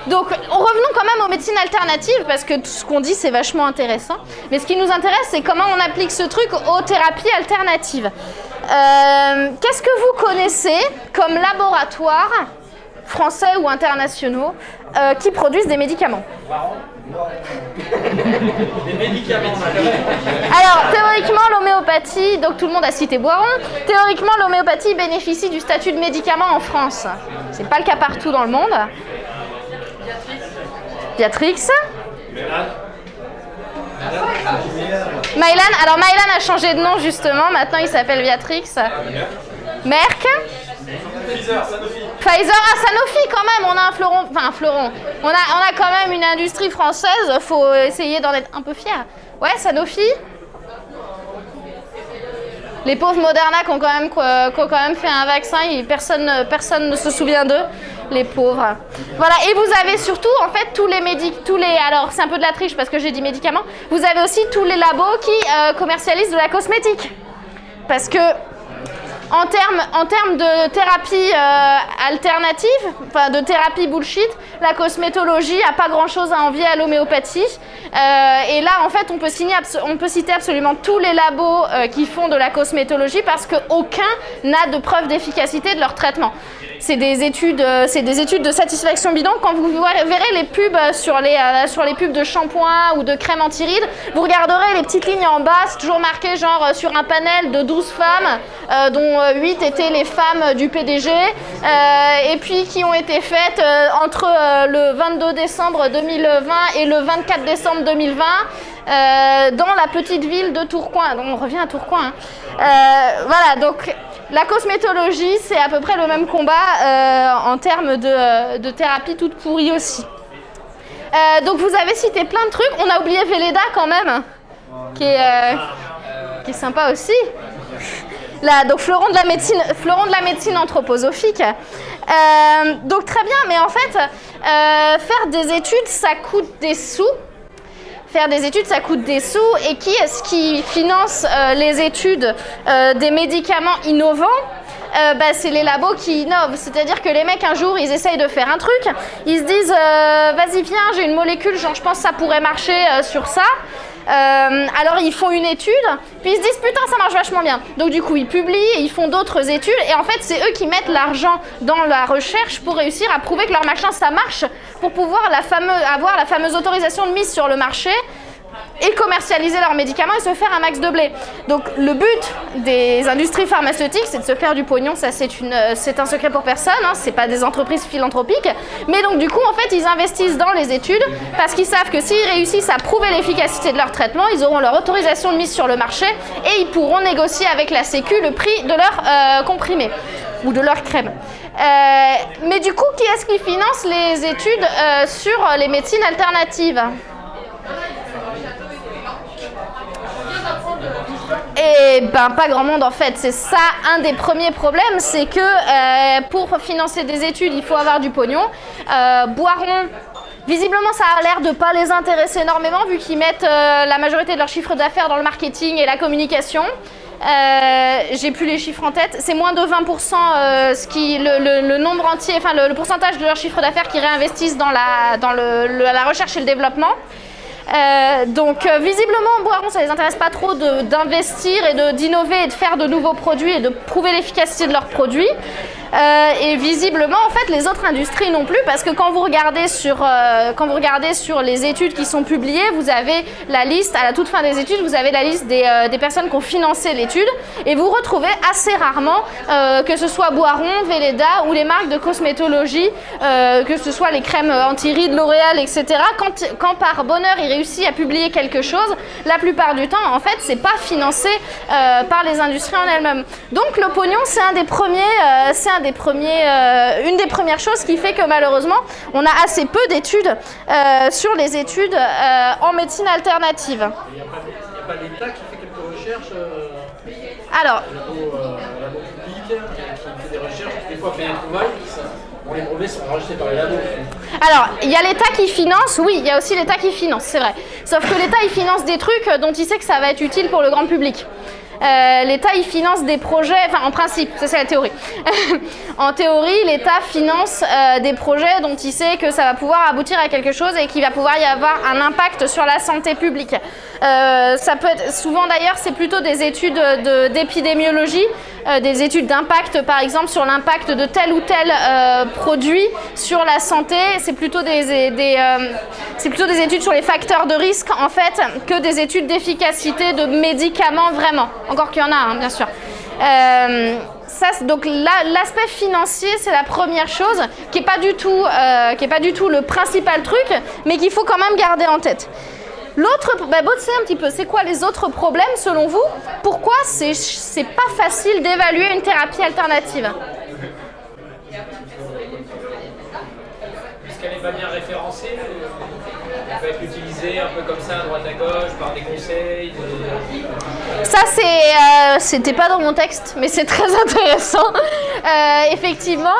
donc revenons quand même aux médecines alternatives, parce que tout ce qu'on dit c'est vachement intéressant. Mais ce qui nous intéresse, c'est comment on applique ce truc aux thérapies alternatives. Qu'est-ce que vous connaissez comme laboratoire français ou internationaux qui produisent des médicaments? Des médicaments. Alors, théoriquement, l'homéopathie, donc tout le monde a cité Boiron, théoriquement, l'homéopathie bénéficie du statut de médicament en France. C'est pas le cas partout dans le monde. Viatrix. Mylan, alors Mylan a changé de nom justement, maintenant il s'appelle Viatrix. Merck. Pfizer, Sanofi quand même, on a un fleuron, on a quand même une industrie française, faut essayer d'en être un peu fier. Ouais, Sanofi. Les pauvres Moderna qui ont quand même fait un vaccin, personne ne se souvient d'eux, les pauvres. Voilà, et vous avez surtout en fait alors c'est un peu de la triche parce que j'ai dit médicaments, vous avez aussi tous les labos qui commercialisent de la cosmétique. Parce que en termes de thérapie alternative, enfin de thérapie bullshit, la cosmétologie n'a pas grand-chose à envier à l'homéopathie. Et là, en fait, on peut citer absolument tous les labos qui font de la cosmétologie parce qu'aucun n'a de preuve d'efficacité de leur traitement. C'est des études de satisfaction bidon. Quand vous verrez les pubs sur les pubs de shampoing ou de crème anti-rides, vous regarderez les petites lignes en bas, c'est toujours marqué genre sur un panel de 12 femmes, dont 8 étaient les femmes du PDG, et puis qui ont été faites entre le 22 décembre 2020 et le 24 décembre 2020 dans la petite ville de Tourcoing. Donc on revient à Tourcoing. Voilà, donc la cosmétologie, c'est à peu près le même combat en termes de thérapie toute pourrie aussi. Donc vous avez cité plein de trucs. On a oublié Velleda quand même, qui est sympa aussi. Là, donc fleuron de la médecine anthroposophique. Donc très bien, mais en fait, faire des études, ça coûte des sous. Et qui est-ce qui finance les études des médicaments innovants? C'est les labos qui innovent. C'est-à-dire que les mecs, un jour, ils essayent de faire un truc, ils se disent vas-y, viens, j'ai une molécule, genre je pense que ça pourrait marcher sur ça. Alors ils font une étude, puis ils se disent putain ça marche vachement bien. Donc du coup ils publient, ils font d'autres études et en fait c'est eux qui mettent l'argent dans la recherche pour réussir à prouver que leur machin ça marche, pour pouvoir avoir la fameuse autorisation de mise sur le marché et commercialiser leurs médicaments et se faire un max de blé. Donc le but des industries pharmaceutiques, c'est de se faire du pognon, ça c'est un secret pour personne, hein, c'est pas des entreprises philanthropiques, mais donc du coup en fait ils investissent dans les études parce qu'ils savent que s'ils réussissent à prouver l'efficacité de leur traitement, ils auront leur autorisation de mise sur le marché et ils pourront négocier avec la Sécu le prix de leur comprimé ou de leur crème. Mais du coup, qui est-ce qui finance les études sur les médecines alternatives ? Et Eh ben, pas grand monde en fait. C'est ça un des premiers problèmes, c'est que pour financer des études, il faut avoir du pognon. Boiron, visiblement, ça a l'air de pas les intéresser énormément vu qu'ils mettent la majorité de leur chiffre d'affaires dans le marketing et la communication. J'ai plus les chiffres en tête. C'est moins de 20% le nombre entier, enfin le pourcentage de leur chiffre d'affaires qu'ils réinvestissent dans la recherche et le développement. Donc visiblement Boiron ça les intéresse pas trop d'investir et d'innover et de faire de nouveaux produits et de prouver l'efficacité de leurs produits. Et visiblement en fait les autres industries non plus, parce que quand vous regardez sur les études qui sont publiées, vous avez la liste à la toute fin des études, vous avez la liste des personnes qui ont financé l'étude et vous retrouvez assez rarement que ce soit Boiron, Velleda ou les marques de cosmétologie, que ce soit les crèmes anti-rides, L'Oréal, etc. Quand par bonheur ils réussissent à publier quelque chose, la plupart du temps en fait c'est pas financé par les industries en elles-mêmes. Donc le pognon c'est une des premières choses qui fait que malheureusement on a assez peu d'études sur les études en médecine alternative. Il n'y a pas d'État qui fait quelques recherches Alors, labo public qui fait des recherches, qui des fois fait des trouvailles, les brevets sont rachetés par les labos. Alors, il y a l'État qui finance, oui, il y a aussi l'État qui finance, c'est vrai. Sauf que l'État, il finance des trucs dont il sait que ça va être utile pour le grand public. L'État, il finance des projets, enfin en principe, ça c'est la théorie. En théorie, l'État finance des projets dont il sait que ça va pouvoir aboutir à quelque chose et qu'il va pouvoir y avoir un impact sur la santé publique. Ça peut être, souvent d'ailleurs, c'est plutôt des études d'épidémiologie, des études d'impact par exemple sur l'impact de tel ou tel produit sur la santé. C'est plutôt des études sur les facteurs de risque en fait que des études d'efficacité de médicaments vraiment. Encore qu'il y en a, hein, bien sûr. Donc l'aspect financier, c'est la première chose qui est pas du tout le principal truc, mais qu'il faut quand même garder en tête. L'autre, bossez un petit peu, c'est quoi les autres problèmes selon vous? Pourquoi c'est pas facile d'évaluer une thérapie alternative? Est-ce qu'elle n'est pas bien référencée? Elle peut être utilisée un peu comme ça, à droite à gauche, par des conseils. Ça, c'était pas dans mon texte, mais c'est très intéressant. Effectivement,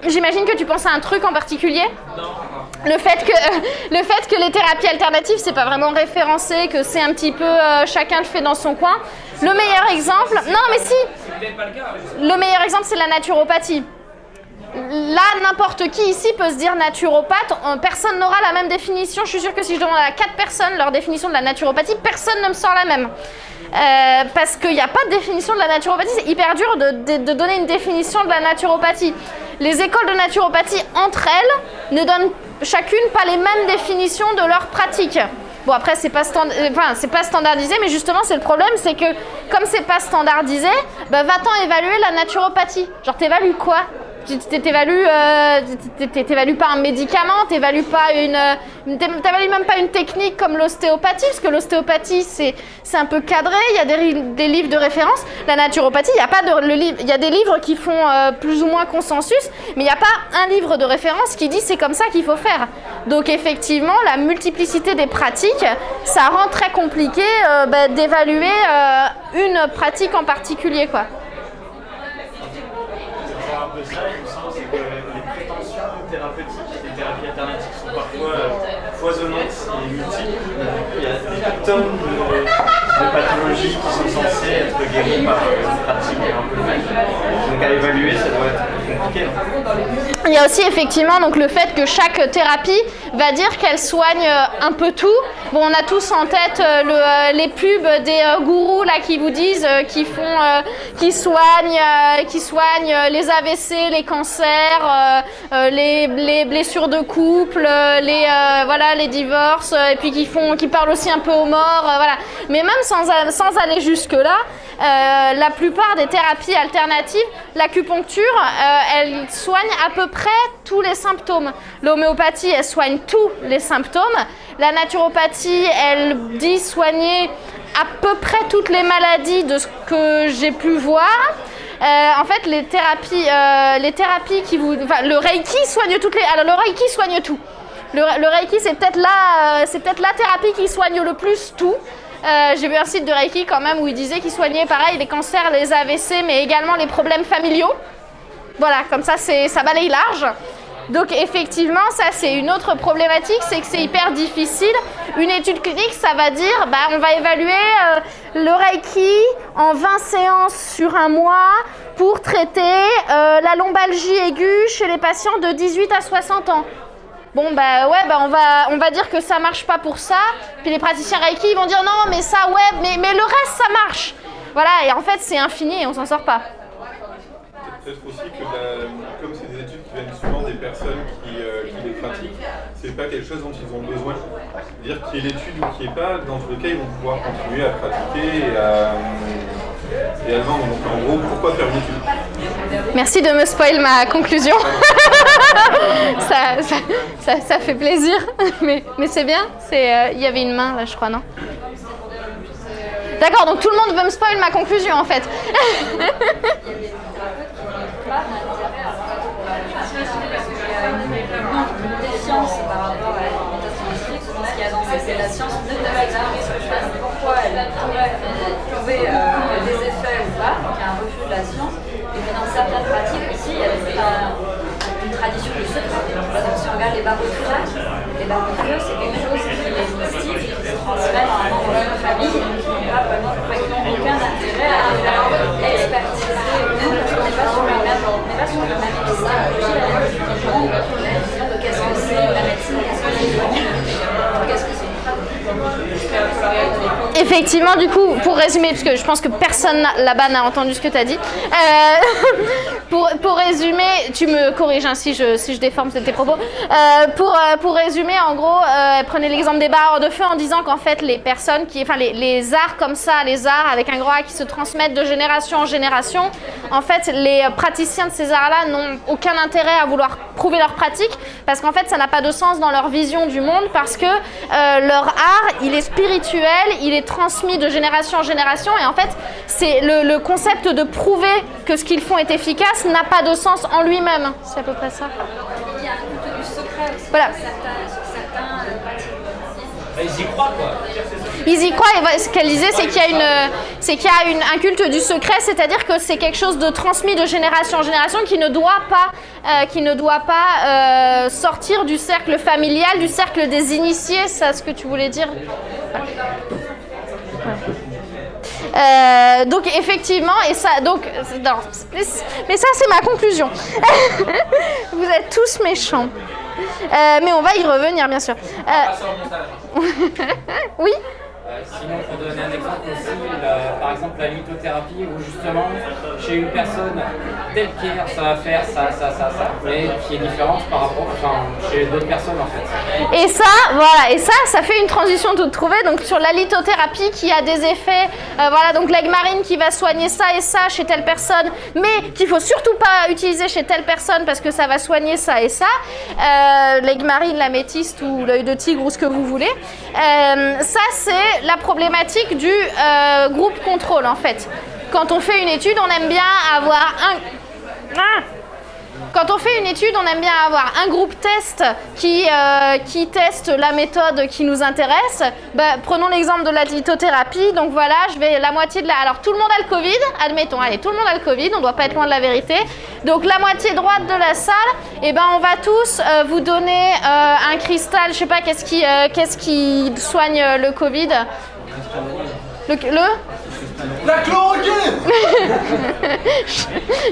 j'imagine que tu penses à un truc en particulier? Non. Le fait que les thérapies alternatives, c'est pas vraiment référencé, que c'est un petit peu chacun le fait dans son coin. Le meilleur exemple, non mais si, C'est peut-être pas le cas. le meilleur exemple c'est la naturopathie. Là, n'importe qui ici peut se dire naturopathe, personne n'aura la même définition. Je suis sûre que si je demande à 4 personnes leur définition de la naturopathie, personne ne me sort la même. Parce qu'il n'y a pas de définition de la naturopathie, c'est hyper dur de donner une définition de la naturopathie. Les écoles de naturopathie, entre elles, ne donnent chacune pas les mêmes définitions de leurs pratiques. Bon, après, c'est pas standardisé, mais justement, c'est le problème, c'est que comme c'est pas standardisé, va-t'en évaluer la naturopathie. Genre, t'évalues quoi ? T'évalues pas un médicament, t'évalues même pas une technique comme l'ostéopathie, parce que l'ostéopathie c'est un peu cadré, il y a des livres de référence. La naturopathie, il y a des livres qui font plus ou moins consensus, mais il n'y a pas un livre de référence qui dit c'est comme ça qu'il faut faire. Donc effectivement, la multiplicité des pratiques, ça rend très compliqué d'évaluer une pratique en particulier, quoi. Un peu ça, il me semble, c'est que les prétentions thérapeutiques des thérapies alternatives sont parfois foisonnantes et multiples. Il y a des tonnes de pathologies qui sont censées être guéries par une pratique un peu faite. Donc à évaluer, ça doit être compliqué. Il y a aussi effectivement donc, le fait que chaque thérapie va dire qu'elle soigne un peu tout. Bon, on a tous en tête les pubs des gourous là, qui vous disent qui soignent les AVC, les cancers, les blessures de couple, les divorces, et puis qui parlent aussi un peu aux morts, voilà. Mais même sans aller jusque-là, la plupart des thérapies alternatives, l'acupuncture, elle soigne à peu près tous les symptômes. L'homéopathie, elle soigne tous les symptômes. La naturopathie, elle dit soigner à peu près toutes les maladies de ce que j'ai pu voir. En fait, les thérapies qui vous... Enfin, le Reiki soigne toutes les... Alors, le Reiki soigne tout. Le Reiki, c'est peut-être la thérapie qui soigne le plus tout. J'ai vu un site de Reiki quand même où il disait qu'il soignait pareil les cancers, les AVC, mais également les problèmes familiaux. Voilà, comme ça, ça balaye large. Donc effectivement, ça c'est une autre problématique, c'est que c'est hyper difficile. Une étude clinique, ça va dire, on va évaluer le Reiki en 20 séances sur un mois pour traiter la lombalgie aiguë chez les patients de 18 à 60 ans. Bon, on va dire que ça marche pas pour ça. Puis les praticiens Reiki, ils vont dire non, mais ça, ouais, mais le reste, ça marche. Voilà, et en fait, c'est infini et on s'en sort pas. Peut-être aussi que comme c'est des études qui viennent souvent des personnes qui les pratiquent, c'est pas quelque chose dont ils ont besoin. C'est-à-dire qu'il y ait l'étude ou qu'il n'y ait pas, dans tous les cas, ils vont pouvoir continuer à pratiquer et à le vendre. Donc en gros, pourquoi faire une étude? Merci de me spoil ma conclusion. ça fait plaisir, mais c'est bien. Il y avait une main là, je crois, non? D'accord, donc tout le monde veut me spoil ma conclusion en fait. Défiance par rapport à la méthode scientifique. Ce qu'il y a dans ça, c'est la science ne peut pas expliquer ce que je fasse, pourquoi elle pourrait trouver des effets ou pas, donc il y a un refus de la science. Et puis dans certaines pratiques aussi, il y a une tradition du secret. Par exemple, si on regarde les barreaux de feu, c'est quelque chose qui est mystique, qui se transmet normalement dans une famille, qui n'a vraiment aucun intérêt à faire expertiser. Nous, on n'est pas sur le même épistémologie, la même vision de qu'est-ce que c'est la médecine, qu'est-ce que c'est qu'est-ce que c'est une pratique. Effectivement, du coup, pour résumer, parce que je pense que personne là-bas n'a entendu ce que tu as dit, pour résumer, tu me corriges si je déforme tes propos, pour résumer, en gros, prenez l'exemple des barres de feu en disant qu'en fait, les personnes les arts comme ça, les arts avec un gros A qui se transmettent de génération en génération, en fait, les praticiens de ces arts-là n'ont aucun intérêt à vouloir prouver leur pratique, parce qu'en fait, ça n'a pas de sens dans leur vision du monde, parce que leur art, il est spirituel, il est transmis de génération en génération, et en fait, c'est le concept de prouver que ce qu'ils font est efficace n'a pas de sens en lui-même. C'est à peu près ça. Il y a un culte du secret aussi voilà. sur certains pratiques. Ils y croient, quoi. Ils y croient, et ce qu'elle disait, c'est qu'il y a un culte du secret, c'est-à-dire que c'est quelque chose de transmis de génération en génération qui ne doit pas sortir du cercle familial, du cercle des initiés, c'est ce que tu voulais dire. Donc effectivement, et ça, donc, non, mais ça c'est ma conclusion. Vous êtes tous méchants. Mais on va y revenir, bien sûr. Oui. Sinon, pour donner un exemple aussi, par exemple la lithothérapie, où justement, chez une personne, telle pierre, ça va faire ça, mais qui est différente par rapport, chez d'autres personnes en fait. Et ça, voilà, ça fait une transition toute trouvée. Donc sur la lithothérapie qui a des effets, voilà, donc l'aigle marine qui va soigner ça et ça chez telle personne, mais qu'il faut surtout pas utiliser chez telle personne parce que ça va soigner ça et ça. L'aigle marine, l'améthyste ou l'œil de tigre ou ce que vous voulez. Ça c'est la problématique du groupe contrôle en fait. Quand on fait une étude, on aime bien avoir un groupe test qui teste la méthode qui nous intéresse. Prenons l'exemple de la lithothérapie. Donc voilà, la moitié de la... Alors tout le monde a le Covid, admettons. Allez, tout le monde a le Covid, on ne doit pas être loin de la vérité. Donc la moitié droite de la salle, on va tous vous donner un cristal, je sais pas, qu'est-ce qui soigne le Covid ? La chloroquine.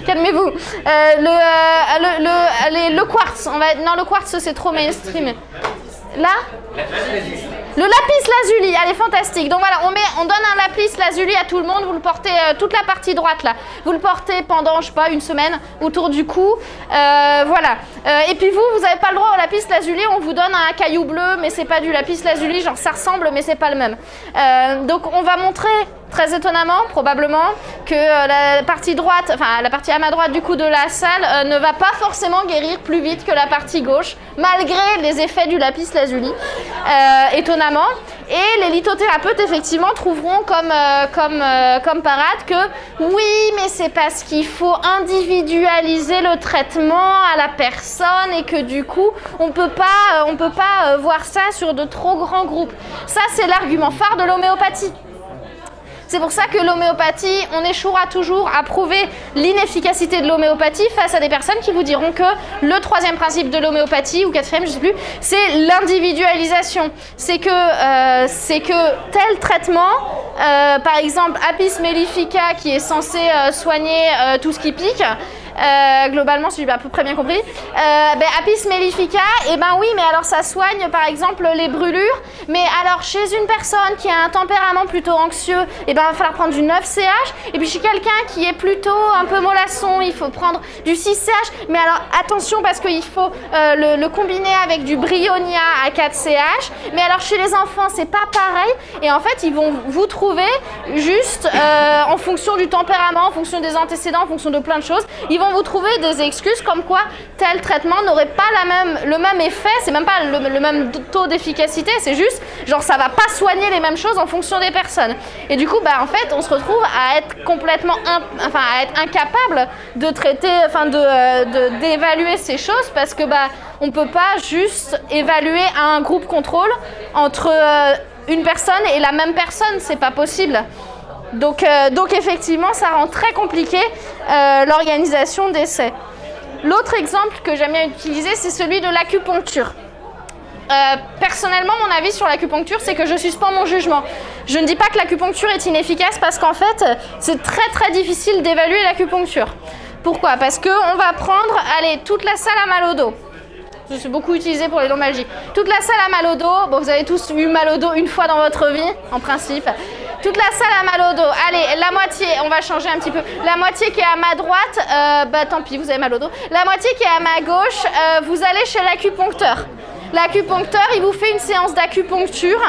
Calmez-vous. Le quartz. Non, le quartz c'est trop mainstream. Là ? Le lapis lazuli, elle est fantastique. Donc voilà, on donne un lapis lazuli à tout le monde. Vous le portez toute la partie droite là. Vous le portez pendant, je sais pas, une semaine autour du cou. Voilà. Et puis vous n'avez pas le droit au lapis lazuli. On vous donne un caillou bleu, mais c'est pas du lapis lazuli. Genre ça ressemble, mais c'est pas le même. Donc on va montrer très étonnamment, probablement, que la partie droite, enfin la partie à ma droite du coup de la salle ne va pas forcément guérir plus vite que la partie gauche, malgré les effets du lapis lazuli, étonnamment. Et les lithothérapeutes, effectivement, trouveront comme parade que oui, mais c'est parce qu'il faut individualiser le traitement à la personne et que du coup, on peut pas voir ça sur de trop grands groupes. Ça, c'est l'argument phare de l'homéopathie. C'est pour ça que l'homéopathie, on échouera toujours à prouver l'inefficacité de l'homéopathie face à des personnes qui vous diront que le 3e principe de l'homéopathie, ou 4e, je ne sais plus, c'est l'individualisation. C'est que tel traitement, par exemple Apis mellifica, qui est censé soigner tout ce qui pique, globalement, si j'ai à peu près bien compris, Apis mellifica, oui, mais alors ça soigne par exemple les brûlures, mais alors chez une personne qui a un tempérament plutôt anxieux, il va falloir prendre du 9CH, et puis chez quelqu'un qui est plutôt un peu mollasson, il faut prendre du 6CH, mais alors attention parce qu'il faut le combiner avec du bryonia à 4CH, mais alors chez les enfants c'est pas pareil, et en fait ils vont vous trouver juste en fonction du tempérament, en fonction des antécédents, en fonction de plein de choses, ils vont vous trouver des excuses comme quoi tel traitement n'aurait pas le même effet, c'est même pas le même taux d'efficacité, c'est juste genre ça va pas soigner les mêmes choses en fonction des personnes. Et du coup, en fait, on se retrouve à être complètement, à être incapable de traiter, d'évaluer ces choses parce que on peut pas juste évaluer un groupe contrôle entre une personne et la même personne, c'est pas possible. Donc effectivement, ça rend très compliqué l'organisation d'essais. L'autre exemple que j'aime bien utiliser, c'est celui de l'acupuncture. Personnellement, mon avis sur l'acupuncture, c'est que je suspends mon jugement. Je ne dis pas que l'acupuncture est inefficace parce qu'en fait, c'est très très difficile d'évaluer l'acupuncture. Pourquoi ? Parce qu'on va prendre, toute la salle à mal au dos. Je suis beaucoup utilisée pour les lombalgies. Toute la salle à mal au dos, vous avez tous eu mal au dos une fois dans votre vie, en principe. Toute la salle a mal au dos. Allez, la moitié, on va changer un petit peu. La moitié qui est à ma droite, tant pis, vous avez mal au dos. La moitié qui est à ma gauche, vous allez chez l'acupuncteur. L'acupuncteur, il vous fait une séance d'acupuncture.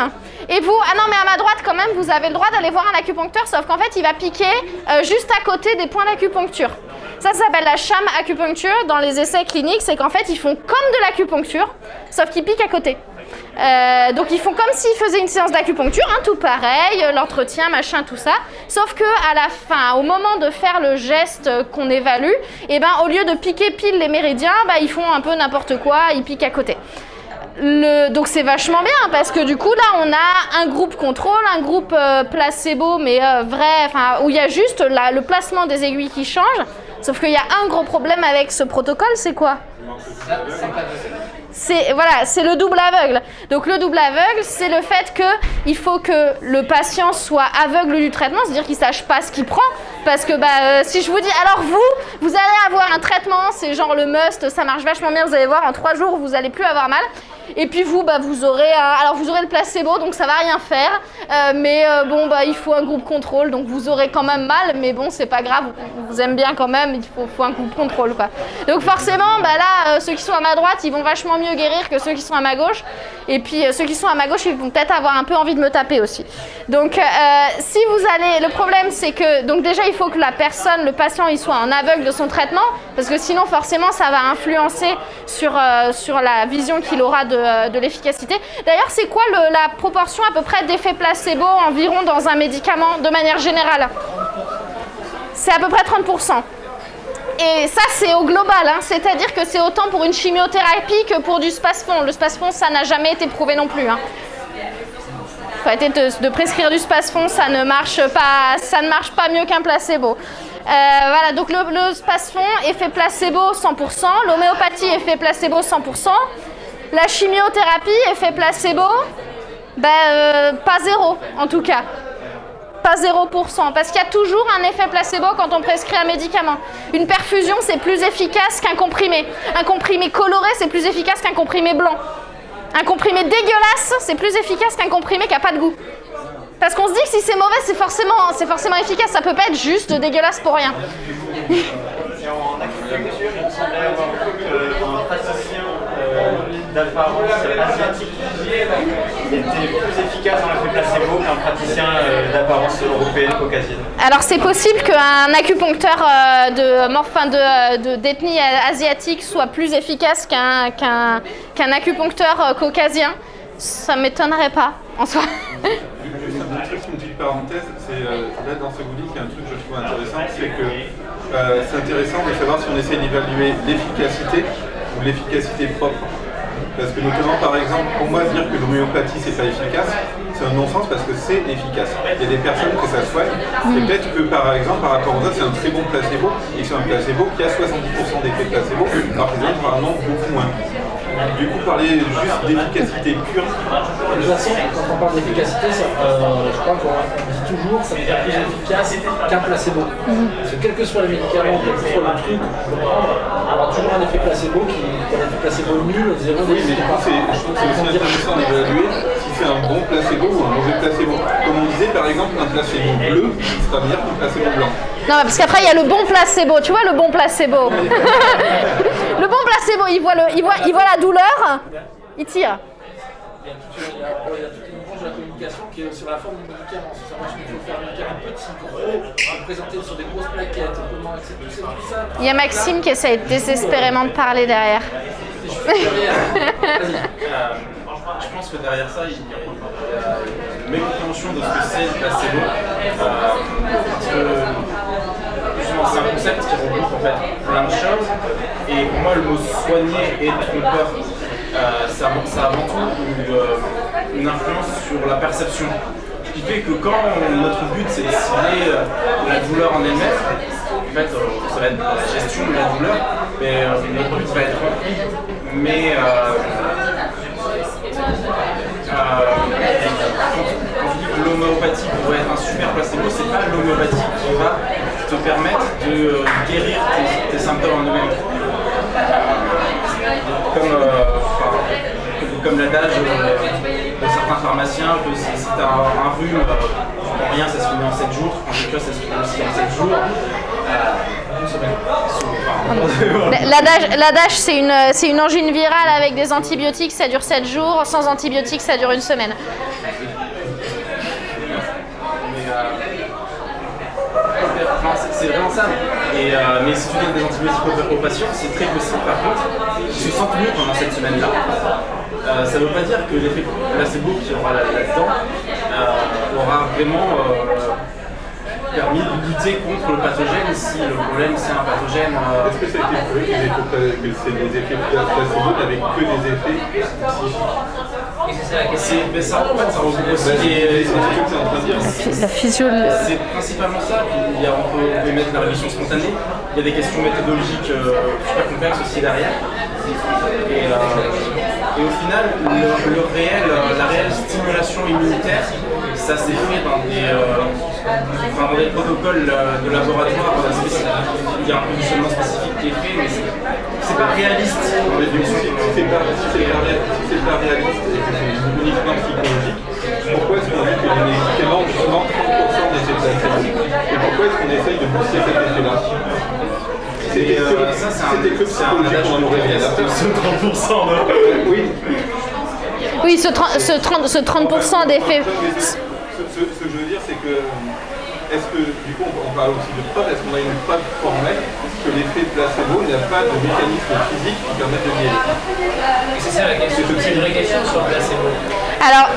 Et vous, ah non, mais à ma droite, quand même, vous avez le droit d'aller voir un acupuncteur, sauf qu'en fait, il va piquer juste à côté des points d'acupuncture. Ça s'appelle la sham acupuncture dans les essais cliniques, c'est qu'en fait, ils font comme de l'acupuncture, sauf qu'ils piquent à côté. Donc ils font comme s'ils faisaient une séance d'acupuncture, tout pareil, l'entretien, machin, tout ça. Sauf que à la fin, au moment de faire le geste qu'on évalue, au lieu de piquer pile les méridiens, ils font un peu n'importe quoi, ils piquent à côté. Donc c'est vachement bien parce que du coup là on a un groupe contrôle, un groupe placebo mais vrai, où il y a juste le placement des aiguilles qui change. Sauf qu'il y a un gros problème avec ce protocole, c'est quoi ? C'est le double aveugle. Donc le double aveugle, c'est le fait qu'il faut que le patient soit aveugle du traitement, c'est-à-dire qu'il ne sache pas ce qu'il prend. Parce que si je vous dis, alors vous allez avoir un traitement, c'est genre le must, ça marche vachement bien, vous allez voir, en 3 jours, vous n'allez plus avoir mal. Et puis vous aurez le placebo, donc ça va rien faire. Il faut un groupe contrôle, donc vous aurez quand même mal, mais bon, c'est pas grave, vous aimez bien quand même, il faut un groupe contrôle, quoi. Donc forcément, ceux qui sont à ma droite, ils vont vachement mieux guérir que ceux qui sont à ma gauche. Et puis ceux qui sont à ma gauche, ils vont peut-être avoir un peu envie de me taper aussi. Donc si vous allez, le problème c'est que, donc déjà il faut que le patient, il soit en aveugle de son traitement, parce que sinon forcément ça va influencer sur la vision qu'il aura de l'efficacité. D'ailleurs, c'est quoi la proportion à peu près d'effet placebo environ dans un médicament de manière générale ? C'est à peu près 30%. Et ça, c'est au global, c'est-à-dire que c'est autant pour une chimiothérapie que pour du spasfon. Le spasfon, ça n'a jamais été prouvé non plus. Faut arrêter de prescrire du spasfon, ça ne marche pas mieux qu'un placebo. Donc le spasfon, effet placebo 100%, l'homéopathie, effet placebo 100%, la chimiothérapie, effet placebo, pas 0 en tout cas. Pas 0%, parce qu'il y a toujours un effet placebo quand on prescrit un médicament. Une perfusion, c'est plus efficace qu'un comprimé. Un comprimé coloré, c'est plus efficace qu'un comprimé blanc. Un comprimé dégueulasse, c'est plus efficace qu'un comprimé qui n'a pas de goût. Parce qu'on se dit que si c'est mauvais, c'est forcément efficace. Ça peut pas être juste dégueulasse pour rien. Et en acupuncture, il me semblait avoir vu qu'un praticien d'apparence asiatique était plus efficace dans l'effet placebo qu'un praticien d'apparence européenne caucasienne. Alors c'est possible qu'un acupuncteur d'ethnie asiatique soit plus efficace qu'un acupuncteur caucasien. Ça m'étonnerait pas, en soi. Juste un petit truc, une petite parenthèse, c'est là dans ce goodie, il y a un truc que je trouve intéressant, c'est que c'est intéressant de savoir si on essaie d'évaluer l'efficacité ou l'efficacité propre. Parce que notamment, par exemple, pour moi, dire que l'homéopathie c'est pas efficace, c'est un non-sens parce que c'est efficace. Il y a des personnes que ça soigne, et peut-être que par exemple, par rapport aux autres, c'est un très bon placebo, et c'est un placebo qui a 70% d'effet placebo, alors que les autres, apparemment, beaucoup moins. Du coup, parler juste d'efficacité pure. De toute façon, quand on parle d'efficacité, je crois qu'on dit toujours que ça devient plus efficace qu'un placebo. Parce que quel que soit le médicament, quel que soit le truc, on aura toujours un effet placebo qui est un effet placebo nul, 0. Oui, mais du coup, je trouve que c'est aussi intéressant d'évaluer si c'est un bon placebo ou un mauvais placebo. Comme on disait, par exemple, un placebo bleu sera meilleur qu'un placebo blanc. Non, parce qu'après, il y a le bon placebo. Tu vois le bon placebo. Le bon placebo, il voit la douleur, il tire. Il y a toute une branche de la communication qui est sur la forme du médicament. C'est savoir qu'il faut faire un médicament petit, gros, présenté sur des grosses plaquettes, comment tout ça. Il y a Maxime qui essaie désespérément de parler derrière. Je pense que derrière ça, il y a une mécompréhension de ce que c'est le placebo. Parce que justement, c'est un concept qui regroupe en fait plein de choses. Et pour moi, le mot soigner et trompeur, ça a avant tout une influence sur la perception. Ce qui fait que quand notre but c'est de cibler la douleur en elle-même, en fait, ça va être la gestion de la douleur, mais notre but va être rempli. Mais quand je dis que l'homéopathie pourrait être un super placebo, c'est pas l'homéopathie qui va te permettre de guérir tes symptômes en eux-mêmes. Comme l'adage de certains pharmaciens, que si tu as un rhume, rien, ça se finit en 7 jours, quand quelque chose, ça se finit aussi en 7 jours. L'adage, c'est une angine virale avec des antibiotiques, ça dure 7 jours, sans antibiotiques, ça dure une semaine. C'est vraiment ça. Mais si tu donnes des antibiotiques aux patients, c'est très possible par contre qu'ils se sentent mieux pendant cette semaine-là. Ça ne veut pas dire que l'effet placebo qui aura là-dedans aura vraiment permis de lutter contre le pathogène si le problème c'est un pathogène. Est-ce que ça a été prouvé que c'est des effets placebo avec que des effets psychiques? Mais ça, en fait, ça regroupe aussi la physiologie. C'est principalement ça. On peut mettre la rémission spontanée. Il y a des questions méthodologiques super complexes aussi derrière. Et au final, la réelle stimulation immunitaire, ça s'est fait dans des protocoles de laboratoire spécifiques. Il y a un positionnement spécifique qui est fait, mais c'est pas réaliste. Si c'est pas réaliste et que c'est uniquement psychologique, pourquoi est-ce qu'on dit que les médicaments ont justement 30% d'effet placebo? Et pourquoi est-ce qu'on essaye de booster cet effet-là? C'était que psychologique, on en aurait rien à faire. Ce 30% là. Oui, ce 30% d'effet. Ce que je veux dire, c'est que est-ce que, du coup, on parle aussi de preuve, est-ce qu'on a une preuve formelle que l'effet placebo n'a pas de mécanisme physique qui permette de guérir? C'est ça la question, c'est une vraie question sur le placebo. Alors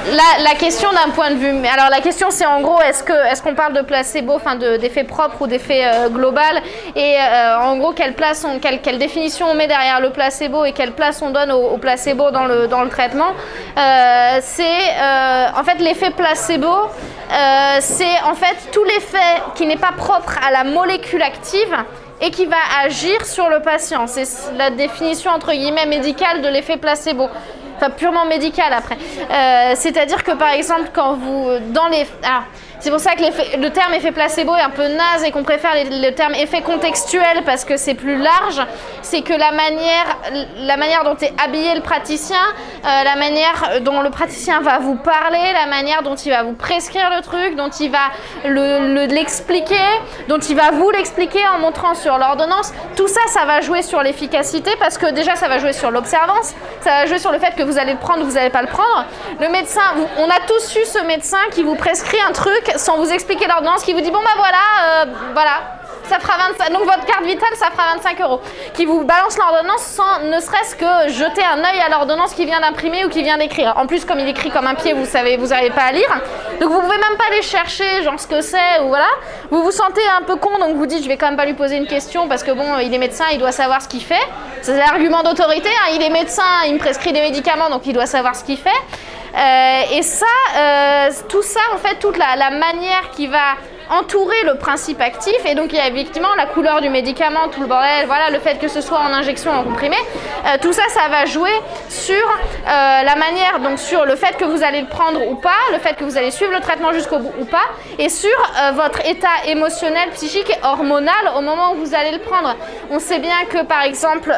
la question d'un point de vue, alors la question c'est en gros est-ce qu'on parle de placebo, enfin d'effet propre ou d'effet global, et en gros quelle définition on met derrière le placebo et quelle place on donne au placebo dans le traitement. C'est en fait l'effet placebo, c'est en fait tout l'effet qui n'est pas propre à la molécule active et qui va agir sur le patient. C'est la définition entre guillemets médicale de l'effet placebo. Enfin, purement médical après. C'est-à-dire que par exemple, quand vous c'est pour ça que le terme effet placebo est un peu naze et qu'on préfère le terme effet contextuel parce que c'est plus large. C'est que la manière dont est habillé le praticien, la manière dont le praticien va vous parler, la manière dont il va vous prescrire le truc, dont il va l'expliquer, dont il va vous l'expliquer en montrant sur l'ordonnance, tout ça, ça va jouer sur l'efficacité parce que déjà, ça va jouer sur l'observance, ça va jouer sur le fait que vous allez le prendre ou vous n'allez pas le prendre. Le médecin, on a tous eu ce médecin qui vous prescrit un truc sans vous expliquer l'ordonnance, qui vous dit bon bah voilà, ça fera 25, donc votre carte vitale, ça fera 25 €. Qui vous balance l'ordonnance sans ne serait-ce que jeter un œil à l'ordonnance qui vient d'imprimer ou qui vient d'écrire. En plus, comme il écrit comme un pied, vous n'arrivez pas à lire. Donc vous pouvez même pas aller chercher, genre ce que c'est, ou voilà. Vous vous sentez un peu con, donc vous dites, je vais quand même pas lui poser une question parce que bon, il est médecin, il doit savoir ce qu'il fait. C'est l'argument d'autorité, hein. Il est médecin, il me prescrit des médicaments, donc il doit savoir ce qu'il fait. Et ça, tout ça, en fait, toute la manière qui va entourer le principe actif, et donc il y a effectivement la couleur du médicament, tout le bordel, voilà, le fait que ce soit en injection, en comprimé, tout ça, ça va jouer sur la manière, donc sur le fait que vous allez le prendre ou pas, le fait que vous allez suivre le traitement jusqu'au bout ou pas, et sur votre état émotionnel, psychique et hormonal au moment où vous allez le prendre. On sait bien que par exemple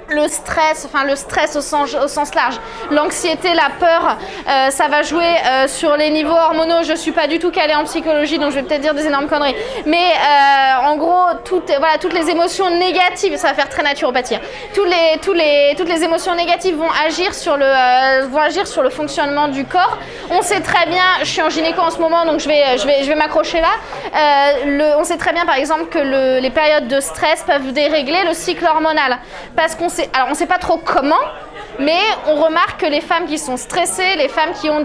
le stress au sens large, l'anxiété, la peur, ça va jouer sur les niveaux hormonaux. Je suis pas du tout calée en psychologie, donc je vais peut-être dire des énormes conneries. Mais en gros, toutes les émotions négatives, ça va faire très naturopathie. Toutes les émotions négatives vont agir sur le fonctionnement du corps. On sait très bien, je suis en gynéco en ce moment, donc je vais m'accrocher là. On sait très bien, par exemple, que les périodes de stress peuvent dérégler le cycle hormonal, parce qu'on ne sait pas trop comment, mais on remarque que les femmes qui sont stressées, les femmes qui ont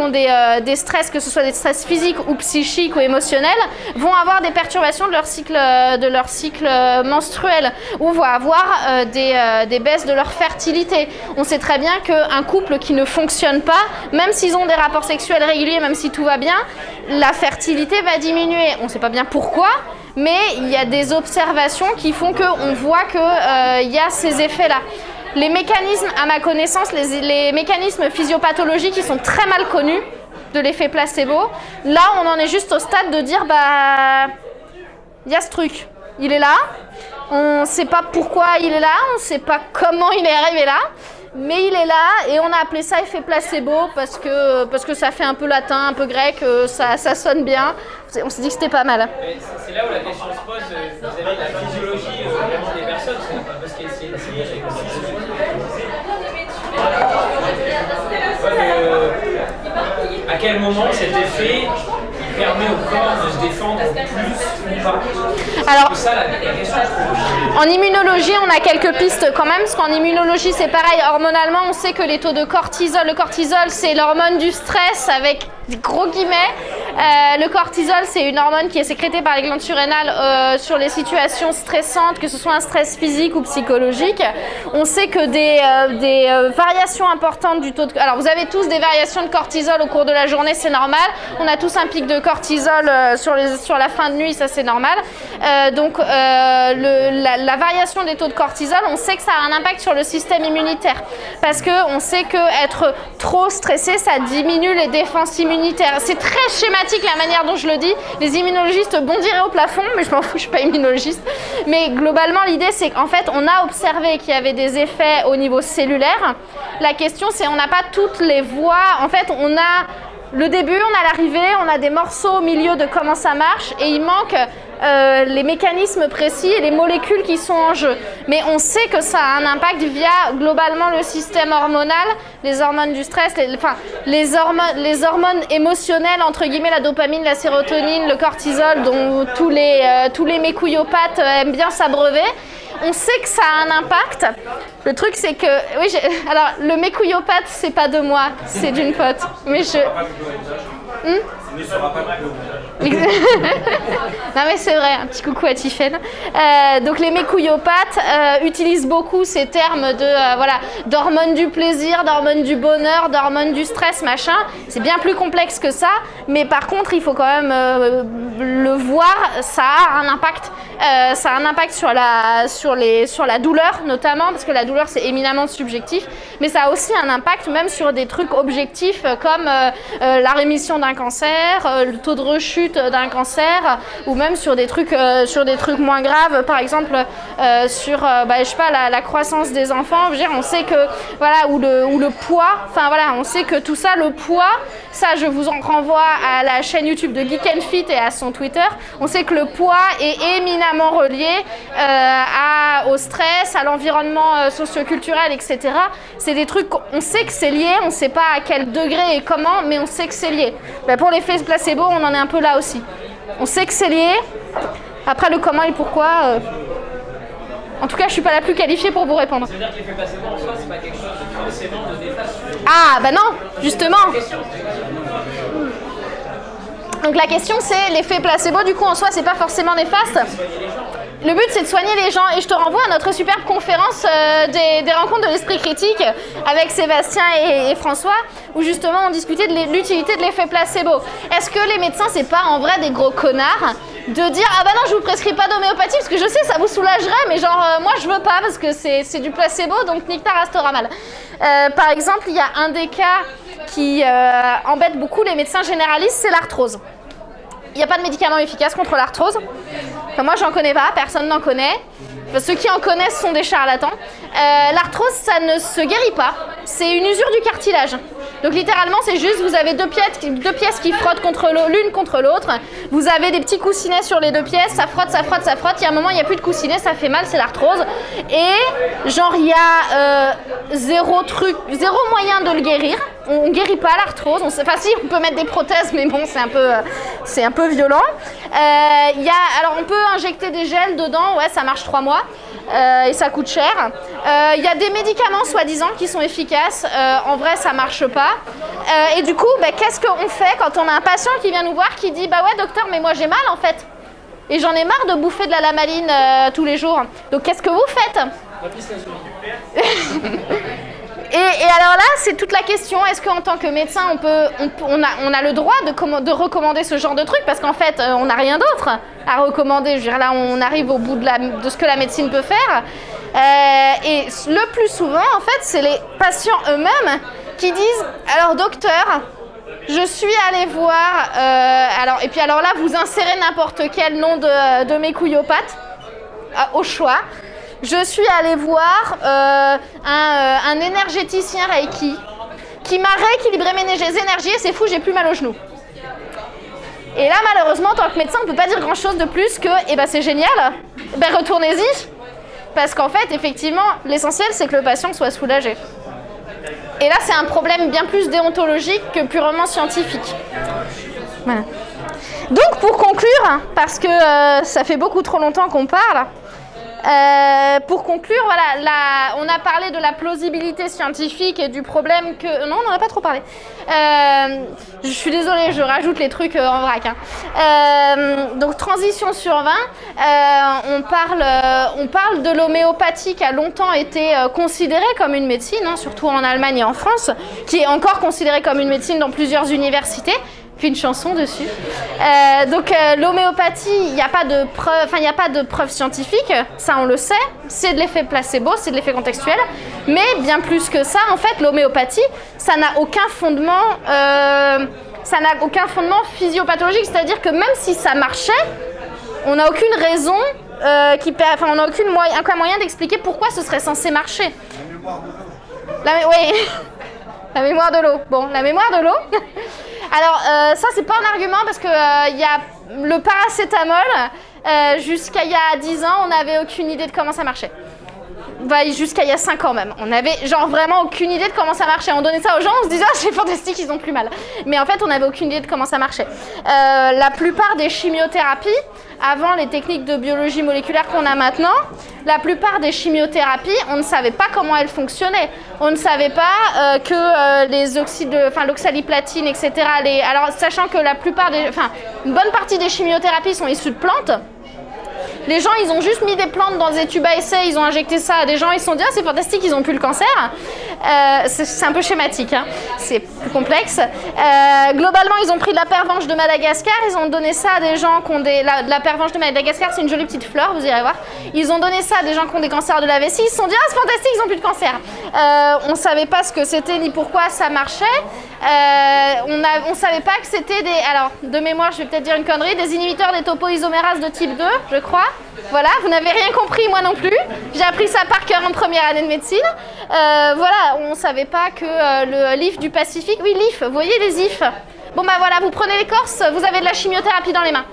des stress, que ce soit des stress physiques ou psychiques ou émotionnels, vont avoir des perturbations de leur cycle menstruel, ou vont avoir des baisses de leur fertilité. On sait très bien qu'un couple qui ne fonctionne pas, même s'ils ont des rapports sexuels réguliers, même si tout va bien, la fertilité va diminuer. On ne sait pas bien pourquoi, mais il y a des observations qui font qu'on voit qu'il y a ces effets-là. Les mécanismes, à ma connaissance, les mécanismes physiopathologiques, qui sont très mal connus de l'effet placebo. Là, on en est juste au stade de dire, il y a ce truc, il est là, on ne sait pas pourquoi il est là, on ne sait pas comment il est arrivé là, mais il est là, et on a appelé ça effet placebo parce que ça fait un peu latin, un peu grec, ça sonne bien. On s'est dit que c'était pas mal. Mais c'est là où la question se pose vis-à-vis de la physiologie vraiment des personnes, parce qu'il y a à quel moment cet effet permet au corps de se défendre plus ou pas? Alors, c'est ça la question. En immunologie, on a quelques pistes quand même, parce qu'en immunologie, c'est pareil. Hormonalement, on sait que les taux de cortisol, le cortisol, c'est l'hormone du stress avec des gros guillemets. Le cortisol, c'est une hormone qui est sécrétée par les glandes surrénales sur les situations stressantes, que ce soit un stress physique ou psychologique. On sait que des variations importantes du taux de... Alors, vous avez tous des variations de cortisol au cours de la journée, c'est normal. On a tous un pic de cortisol sur la fin de nuit, ça c'est normal. Donc, la variation des taux de cortisol, on sait que ça a un impact sur le système immunitaire. Parce qu'on sait qu'être trop stressé, ça diminue les défenses immunitaires. C'est très schématique la manière dont je le dis. Les immunologistes bondiraient au plafond, mais je m'en fous, je suis pas immunologiste. Mais globalement, l'idée, c'est qu'en fait, on a observé qu'il y avait des effets au niveau cellulaire. La question, c'est on n'a pas toutes les voies. En fait, on a le début, on a l'arrivée, on a des morceaux au milieu de comment ça marche, et il manque les mécanismes précis et les molécules qui sont en jeu. Mais on sait que ça a un impact via globalement le système hormonal, les hormones du stress, les hormones émotionnelles, entre guillemets, la dopamine, la sérotonine, le cortisol, dont tous les mécouillopathes aiment bien s'abreuver. On sait que ça a un impact. Le truc, c'est que... Oui, alors, le mécouillopathe, c'est pas de moi, c'est d'une pote. Mais je... Ne sera pas Non mais c'est vrai, un petit coucou à Tiffaine. Donc les mécouillopathes utilisent beaucoup ces termes d'hormones du plaisir, d'hormones du bonheur, d'hormones du stress, machin. C'est bien plus complexe que ça, mais par contre il faut quand même le voir, ça a un impact. Ça a un impact sur la douleur notamment, parce que la douleur c'est éminemment subjectif, mais ça a aussi un impact même sur des trucs objectifs comme la rémission d'un cancer, le taux de rechute d'un cancer, ou même sur des trucs moins graves, par exemple sur je sais pas, la croissance des enfants. Je veux dire, on sait que ou le poids, on sait que tout ça, le poids, ça je vous en renvoie à la chaîne YouTube de Geek and Fit et à son Twitter. On sait que le poids est éminemment relié au stress, à l'environnement socio-culturel, etc. C'est des trucs, on sait que c'est lié, on ne sait pas à quel degré et comment, mais on sait que c'est lié. Pour l'effet placebo, on en est un peu là aussi. On sait que c'est lié. Après, le comment et le pourquoi... En tout cas, je suis pas la plus qualifiée pour vous répondre. Ça veut dire que l'effet placebo en soi, c'est pas quelque chose de forcément de néfaste. Ah, bah non, justement. Donc la question c'est, l'effet placebo, du coup, en soi, c'est pas forcément néfaste. Le but, c'est de soigner les gens. Et je te renvoie à notre superbe conférence des rencontres de l'esprit critique avec Sébastien et François, où justement, on discutait de l'utilité de l'effet placebo. Est-ce que les médecins, c'est pas en vrai des gros connards de dire « Ah bah non, je vous prescris pas d'homéopathie parce que je sais, ça vous soulagerait, mais genre, moi, je veux pas parce que c'est du placebo, donc nique ta race, t'auras mal. » Par exemple, il y a un des cas qui embête beaucoup les médecins généralistes, c'est l'arthrose. Il n'y a pas de médicament efficace contre l'arthrose. Enfin, moi, j'en connais pas, personne n'en connaît. Enfin, ceux qui en connaissent sont des charlatans. L'arthrose, ça ne se guérit pas. C'est une usure du cartilage. Donc littéralement, c'est juste, vous avez deux pièces qui frottent l'une contre l'autre. Vous avez des petits coussinets sur les deux pièces, ça frotte, ça frotte, ça frotte. Il y a un moment, il n'y a plus de coussinets, ça fait mal, c'est l'arthrose. Et genre, il y a zéro moyen de le guérir. On ne guérit pas l'arthrose. Enfin si, on peut mettre des prothèses, mais bon, c'est un peu violent. Alors, on peut injecter des gels dedans, ouais, ça marche 3 mois. Et ça coûte cher. Il y a des médicaments soi-disant qui sont efficaces. En vrai, ça marche pas. Et du coup, qu'est-ce qu'on fait quand on a un patient qui vient nous voir qui dit « Bah ouais, docteur, mais moi j'ai mal en fait. Et j'en ai marre de bouffer de la lamaline tous les jours. Donc qu'est-ce que vous faites ?» Et alors là, c'est toute la question, est-ce qu'en tant que médecin, on a le droit de recommander ce genre de truc? Parce qu'en fait, on n'a rien d'autre à recommander. Je veux dire, là, on arrive au bout de ce que la médecine peut faire. Et le plus souvent, en fait, c'est les patients eux-mêmes qui disent « Alors, docteur, je suis allée voir... Et puis alors là, vous insérez n'importe quel nom de mes couillopathes au choix. Je suis allée voir un énergéticien Reiki qui m'a rééquilibré mes énergies et c'est fou, j'ai plus mal aux genoux. » Et là, malheureusement, en tant que médecin, on ne peut pas dire grand-chose de plus que « Eh ben, c'est génial, retournez-y !» Parce qu'en fait, effectivement, l'essentiel, c'est que le patient soit soulagé. Et là, c'est un problème bien plus déontologique que purement scientifique. Voilà. Donc, pour conclure, parce que ça fait beaucoup trop longtemps qu'on parle, pour conclure, voilà, on a parlé de la plausibilité scientifique et du problème que... Non, on n'en a pas trop parlé. Je suis désolée, je rajoute les trucs en vrac. Donc, transition sur 20, on parle de l'homéopathie qui a longtemps été considérée comme une médecine, surtout en Allemagne et en France, qui est encore considérée comme une médecine dans plusieurs universités. Puis une chanson dessus. Donc l'homéopathie, il n'y a pas de preuve scientifique, ça on le sait, c'est de l'effet placebo, c'est de l'effet contextuel, mais bien plus que ça, en fait, l'homéopathie, ça n'a aucun fondement physiopathologique, c'est-à-dire que même si ça marchait, on n'a aucune raison, on n'a aucun moyen d'expliquer pourquoi ce serait censé marcher. Oui, la mémoire de l'eau. Bon, la mémoire de l'eau. Alors, ça, c'est pas un argument parce que y a le paracétamol, jusqu'à il y a 10 ans, on n'avait aucune idée de comment ça marchait. Jusqu'à il y a 5 ans même. On avait genre vraiment aucune idée de comment ça marchait. On donnait ça aux gens, on se disait « Ah, c'est fantastique, ils ont plus mal ». Mais en fait, on n'avait aucune idée de comment ça marchait. La plupart des chimiothérapies, avant les techniques de biologie moléculaire qu'on a maintenant, la plupart des chimiothérapies, on ne savait pas comment elles fonctionnaient. On ne savait pas que l'oxaliplatine, etc. Alors, sachant que une bonne partie des chimiothérapies sont issues de plantes, les gens, ils ont juste mis des plantes dans des tubes à essai, ils ont injecté ça à des gens, ils se sont dit « Ah, c'est fantastique, ils n'ont plus le cancer ». C'est un peu schématique, c'est plus complexe. Globalement, ils ont pris de la pervenche de Madagascar, ils ont donné ça à des gens qui ont la pervenche de Madagascar, c'est une jolie petite fleur, vous irez voir. Ils ont donné ça à des gens qui ont des cancers de la vessie, ils se sont dit « Ah, c'est fantastique, ils n'ont plus de cancer ». On ne savait pas ce que c'était ni pourquoi ça marchait. On savait pas que c'était alors de mémoire, je vais peut-être dire une connerie, des inhibiteurs des topoisomérases de type 2, je crois. Voilà, vous n'avez rien compris, moi non plus. J'ai appris ça par cœur en première année de médecine. Voilà, on savait pas que le LIF du Pacifique, oui, LIF, vous voyez les IF. Bon bah voilà, vous prenez l'écorce, vous avez de la chimiothérapie dans les mains.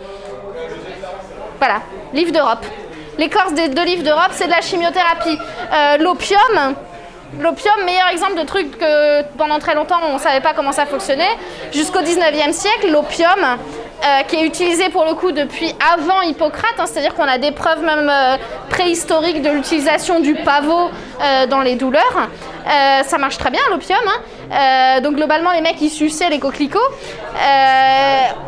Voilà, LIF d'Europe. L'écorce de LIF d'Europe, c'est de la chimiothérapie. L'opium, meilleur exemple de truc que pendant très longtemps on ne savait pas comment ça fonctionnait. Jusqu'au 19e siècle, l'opium, qui est utilisée pour le coup depuis avant Hippocrate, hein, c'est-à-dire qu'on a des preuves même préhistoriques de l'utilisation du pavot dans les douleurs. Ça marche très bien l'opium, hein. Donc globalement les mecs ils suçaient les coquelicots.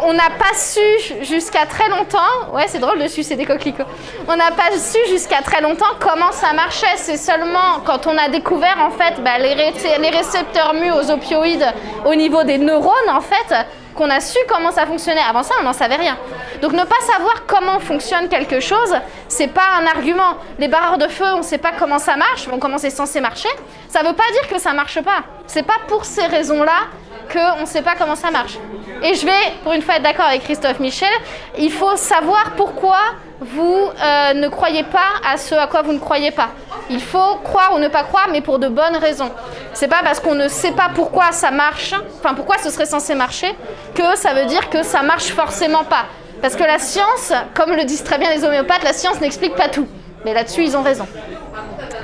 On n'a pas su jusqu'à très longtemps, ouais c'est drôle de sucer des coquelicots, on n'a pas su jusqu'à très longtemps comment ça marchait. C'est seulement quand on a découvert en fait les récepteurs mu aux opioïdes au niveau des neurones en fait qu'on a su comment ça fonctionnait. Avant ça, on n'en savait rien. Donc ne pas savoir comment fonctionne quelque chose, c'est pas un argument. Les barreurs de feu, on ne sait pas comment ça marche, bon, comment c'est censé marcher. Ça veut pas dire que ça marche pas. C'est pas pour ces raisons-là qu'on ne sait pas comment ça marche. Et je vais, pour une fois, être d'accord avec Christophe Michel, il faut savoir pourquoi vous ne croyez pas à ce à quoi vous ne croyez pas. Il faut croire ou ne pas croire, mais pour de bonnes raisons. C'est pas parce qu'on ne sait pas pourquoi ça marche, enfin pourquoi ce serait censé marcher, que ça veut dire que ça marche forcément pas. Parce que la science, comme le disent très bien les homéopathes, la science n'explique pas tout. Mais là-dessus, ils ont raison.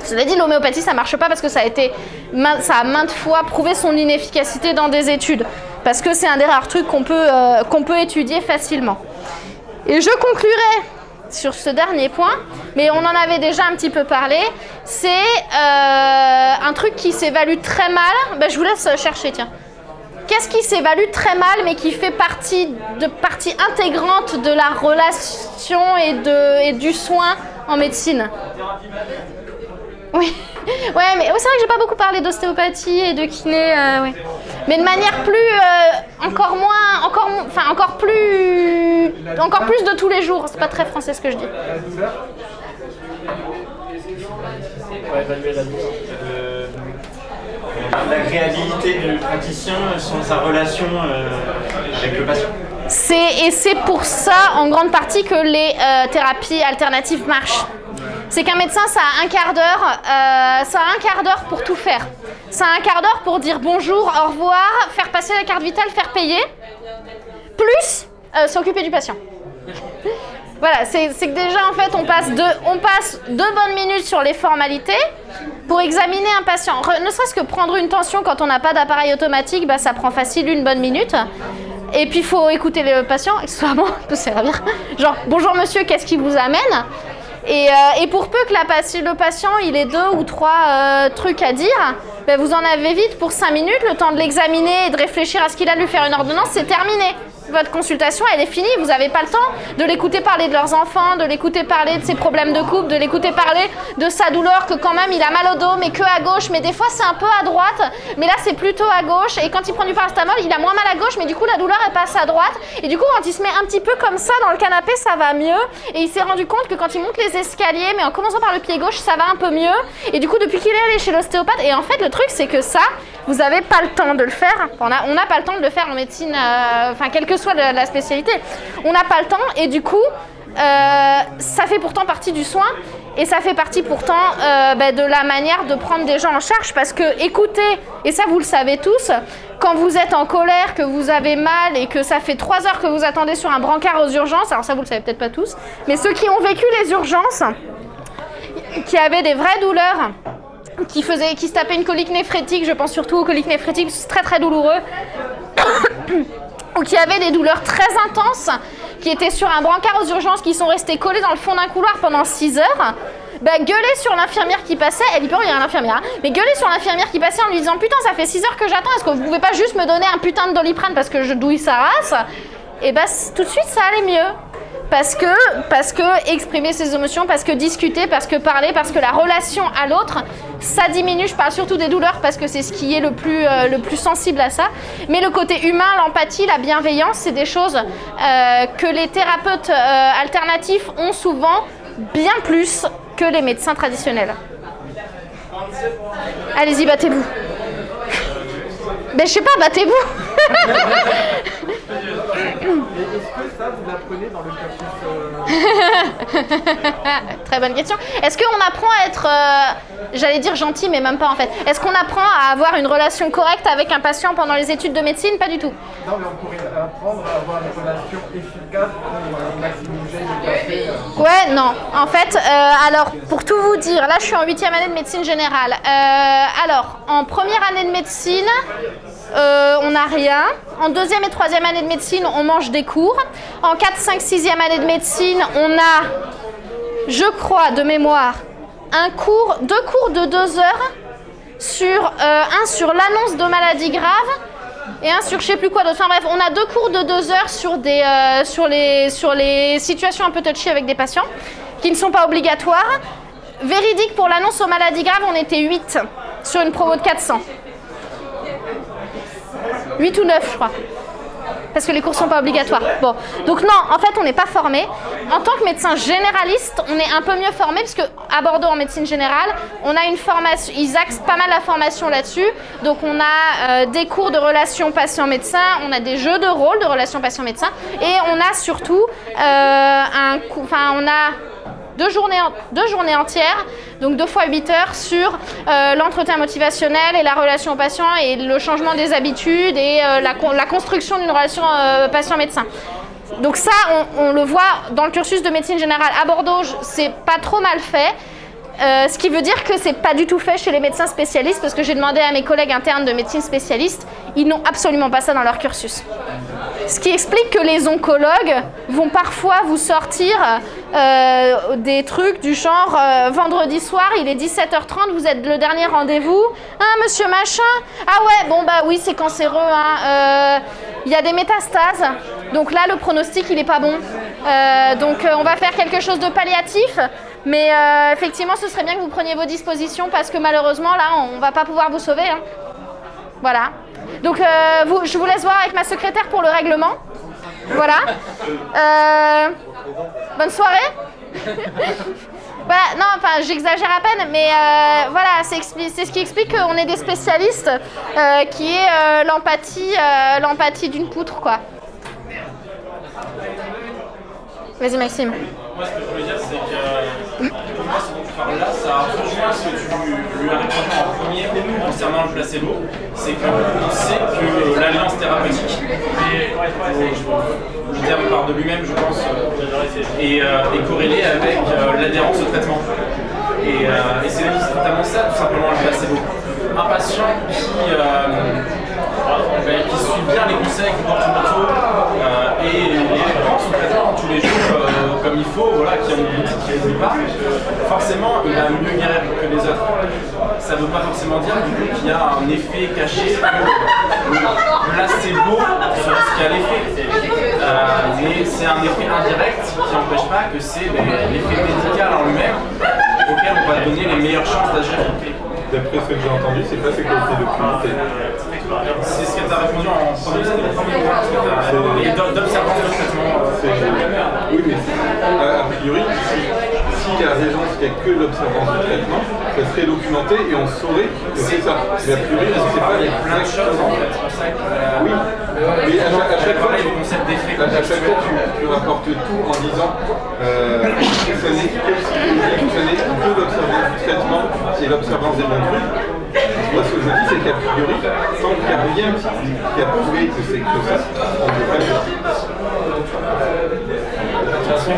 Cela dit, l'homéopathie, ça marche pas parce que ça a maintes fois prouvé son inefficacité dans des études. Parce que c'est un des rares trucs qu'on peut étudier facilement. Et je conclurai sur ce dernier point, mais on en avait déjà un petit peu parlé, c'est un truc qui s'évalue très mal. Ben, je vous laisse chercher, tiens. Qu'est-ce qui s'évalue très mal, mais qui fait partie intégrante de la relation et du soin en médecine? Oui, ouais, mais c'est vrai que j'ai pas beaucoup parlé d'ostéopathie et de kiné, ouais. Mais de manière plus, encore plus de tous les jours. C'est pas très français ce que je dis. La réalité du praticien sur sa relation avec le patient. C'est pour ça, en grande partie, que les thérapies alternatives marchent. C'est qu'un médecin, ça a un quart d'heure pour tout faire. Ça a un quart d'heure pour dire bonjour, au revoir, faire passer la carte vitale, faire payer, plus s'occuper du patient. Voilà, c'est que déjà, en fait, on passe 2 bonnes minutes sur les formalités pour examiner un patient. Ne serait-ce que prendre une tension quand on n'a pas d'appareil automatique, bah, ça prend facile 1 bonne minute. Et puis, il faut écouter le patient, accessoirement, ça peut servir. Genre, bonjour monsieur, qu'est-ce qui vous amène ? Et pour peu que le patient il ait 2 ou 3 trucs à dire, ben vous en avez vite pour 5 minutes, le temps de l'examiner et de réfléchir à ce qu'il a, de lui faire une ordonnance, c'est terminé. Votre consultation, elle est finie, vous n'avez pas le temps de l'écouter parler de leurs enfants, de l'écouter parler de ses problèmes de couple, de l'écouter parler de sa douleur, que quand même il a mal au dos, mais que à gauche, mais des fois c'est un peu à droite, mais là c'est plutôt à gauche, et quand il prend du paracétamol, il a moins mal à gauche, mais du coup la douleur elle passe à droite, et du coup quand il se met un petit peu comme ça dans le canapé, ça va mieux, et il s'est rendu compte que quand il monte les escaliers, mais en commençant par le pied gauche, ça va un peu mieux, et du coup depuis qu'il est allé chez l'ostéopathe, et en fait le truc c'est que ça, vous n'avez pas le temps de le faire, on n'a pas le temps de le faire en médecine, quelle que soit la spécialité, on n'a pas le temps, et du coup ça fait pourtant partie du soin, et ça fait partie pourtant de la manière de prendre des gens en charge, parce que écoutez, et ça vous le savez tous, quand vous êtes en colère, que vous avez mal et que ça fait 3 heures que vous attendez sur un brancard aux urgences, alors ça vous le savez peut-être pas tous, mais ceux qui ont vécu les urgences, qui avaient des vraies douleurs, qui se tapaient une colique néphrétique, je pense surtout aux coliques néphrétiques, c'est très très douloureux, ou qui avaient des douleurs très intenses, qui étaient sur un brancard aux urgences, qui sont restés collés dans le fond d'un couloir pendant 6 heures, gueuler sur l'infirmière qui passait, elle y peut rien l'infirmière, mais gueuler sur l'infirmière qui passait en lui disant « Putain, ça fait 6 heures que j'attends, est-ce que vous pouvez pas juste me donner un putain de Doliprane parce que je douille sa race ?» Et tout de suite, ça allait mieux. Parce que exprimer ses émotions, parce que discuter, parce que parler, parce que la relation à l'autre, ça diminue. Je parle surtout des douleurs parce que c'est ce qui est le plus sensible à ça. Mais le côté humain, l'empathie, la bienveillance, c'est des choses que les thérapeutes alternatifs ont souvent bien plus que les médecins traditionnels. Allez-y, battez-vous. Je sais pas, battez-vous. Est-ce que ça, vous l'apprenez dans le cursus Très bonne question. Est-ce qu'on apprend à être, j'allais dire gentil, mais même pas en fait. Est-ce qu'on apprend à avoir une relation correcte avec un patient pendant les études de médecine? Pas du tout. Non, mais on pourrait apprendre à avoir une relation efficace pour maximiser les bienfaits. Ouais, non. En fait, alors, pour tout vous dire, là, je suis en 8e année de médecine générale. Alors, en première année de médecine, on n'a rien. En 2e et 3e année de médecine, on mange des cours. En 4, 5, 6e année de médecine, on a, je crois, de mémoire, 2 cours de 2 heures, un sur l'annonce de maladies graves et un sur je sais plus quoi d'autre. Enfin bref, on a 2 cours de 2 heures sur les situations un peu touchy avec des patients qui ne sont pas obligatoires. Véridique, pour l'annonce aux maladies graves, on était 8 sur une promo de 400. 8 ou 9, je crois. Parce que les cours ne sont pas obligatoires. Bon. Donc non, en fait, on n'est pas formé. En tant que médecin généraliste, on est un peu mieux formé, parce qu'à Bordeaux, en médecine générale, on a une formation, ils axent pas mal la formation là-dessus. Donc on a des cours de relations patient-médecin, on a des jeux de rôle de relations patient-médecin, et on a surtout on a 2 journées entières, donc 2 fois 8 heures sur l'entretien motivationnel et la relation au patient et le changement des habitudes et la construction d'une relation patient-médecin. Donc ça, on le voit dans le cursus de médecine générale. À Bordeaux, c'est pas trop mal fait. Ce qui veut dire que c'est pas du tout fait chez les médecins spécialistes, parce que j'ai demandé à mes collègues internes de médecine spécialiste, ils n'ont absolument pas ça dans leur cursus. Ce qui explique que les oncologues vont parfois vous sortir des trucs du genre vendredi soir, il est 17h30, vous êtes le dernier rendez-vous. Ah, monsieur machin? Ah ouais, bon bah oui, c'est cancéreux, hein. Il y a des métastases, donc là le pronostic il est pas bon. Donc on va faire quelque chose de palliatif. Mais effectivement, ce serait bien que vous preniez vos dispositions parce que malheureusement, là, on ne va pas pouvoir vous sauver. Hein. Voilà. Donc, je vous laisse voir avec ma secrétaire pour le règlement. Voilà. Bonne soirée. Voilà. Non, enfin, j'exagère à peine, mais voilà, c'est ce qui explique qu'on est des spécialistes, qui est l'empathie d'une poutre, quoi. Vas-y, Maxime. Moi, ce que je voulais dire, c'est que pour moi, ce dont tu parles là, ça rejoint ce que tu lui as répondu en premier concernant le placebo. C'est qu'on sait que l'alliance thérapeutique, le terme part de lui-même, je pense, est corrélée avec l'adhérence au traitement. Et c'est notamment ça, tout simplement, le placebo. Un patient qui suit bien les conseils comportementaux et prend son traitement tous les jours comme il faut, voilà, qui n'oublie pas, forcément il va mieux guérir que les autres. Ça ne veut pas forcément dire du coup qu'il y a un effet caché que le placebo sur ce qu'il y a l'effet. Mais c'est un effet indirect qui n'empêche pas que c'est l'effet médical en lui-même auquel on va donner les meilleures chances d'agir. D'après ce que j'ai entendu, c'est pas sécurité d'opportunité. C'est ce que tu as répondu en premier, c'était le premier point. Et d'observance de traitement. Oui, mais a priori, s'il y a raison, s'il n'y a que l'observance du traitement, ça serait documenté et on saurait que c'est ça. Mais a priori, on ne sait pas. Il y a plein de choses en fait. Oui, mais à chaque fois, tu rapportes tout en disant ça n'est que l'observance du traitement et l'observance des bons trucs. Moi, ce que je dis, c'est qu'a priori, tant qu'il n'y a rien qui a prouvé que c'est que ça, on ne peut pas le dire. De toute façon,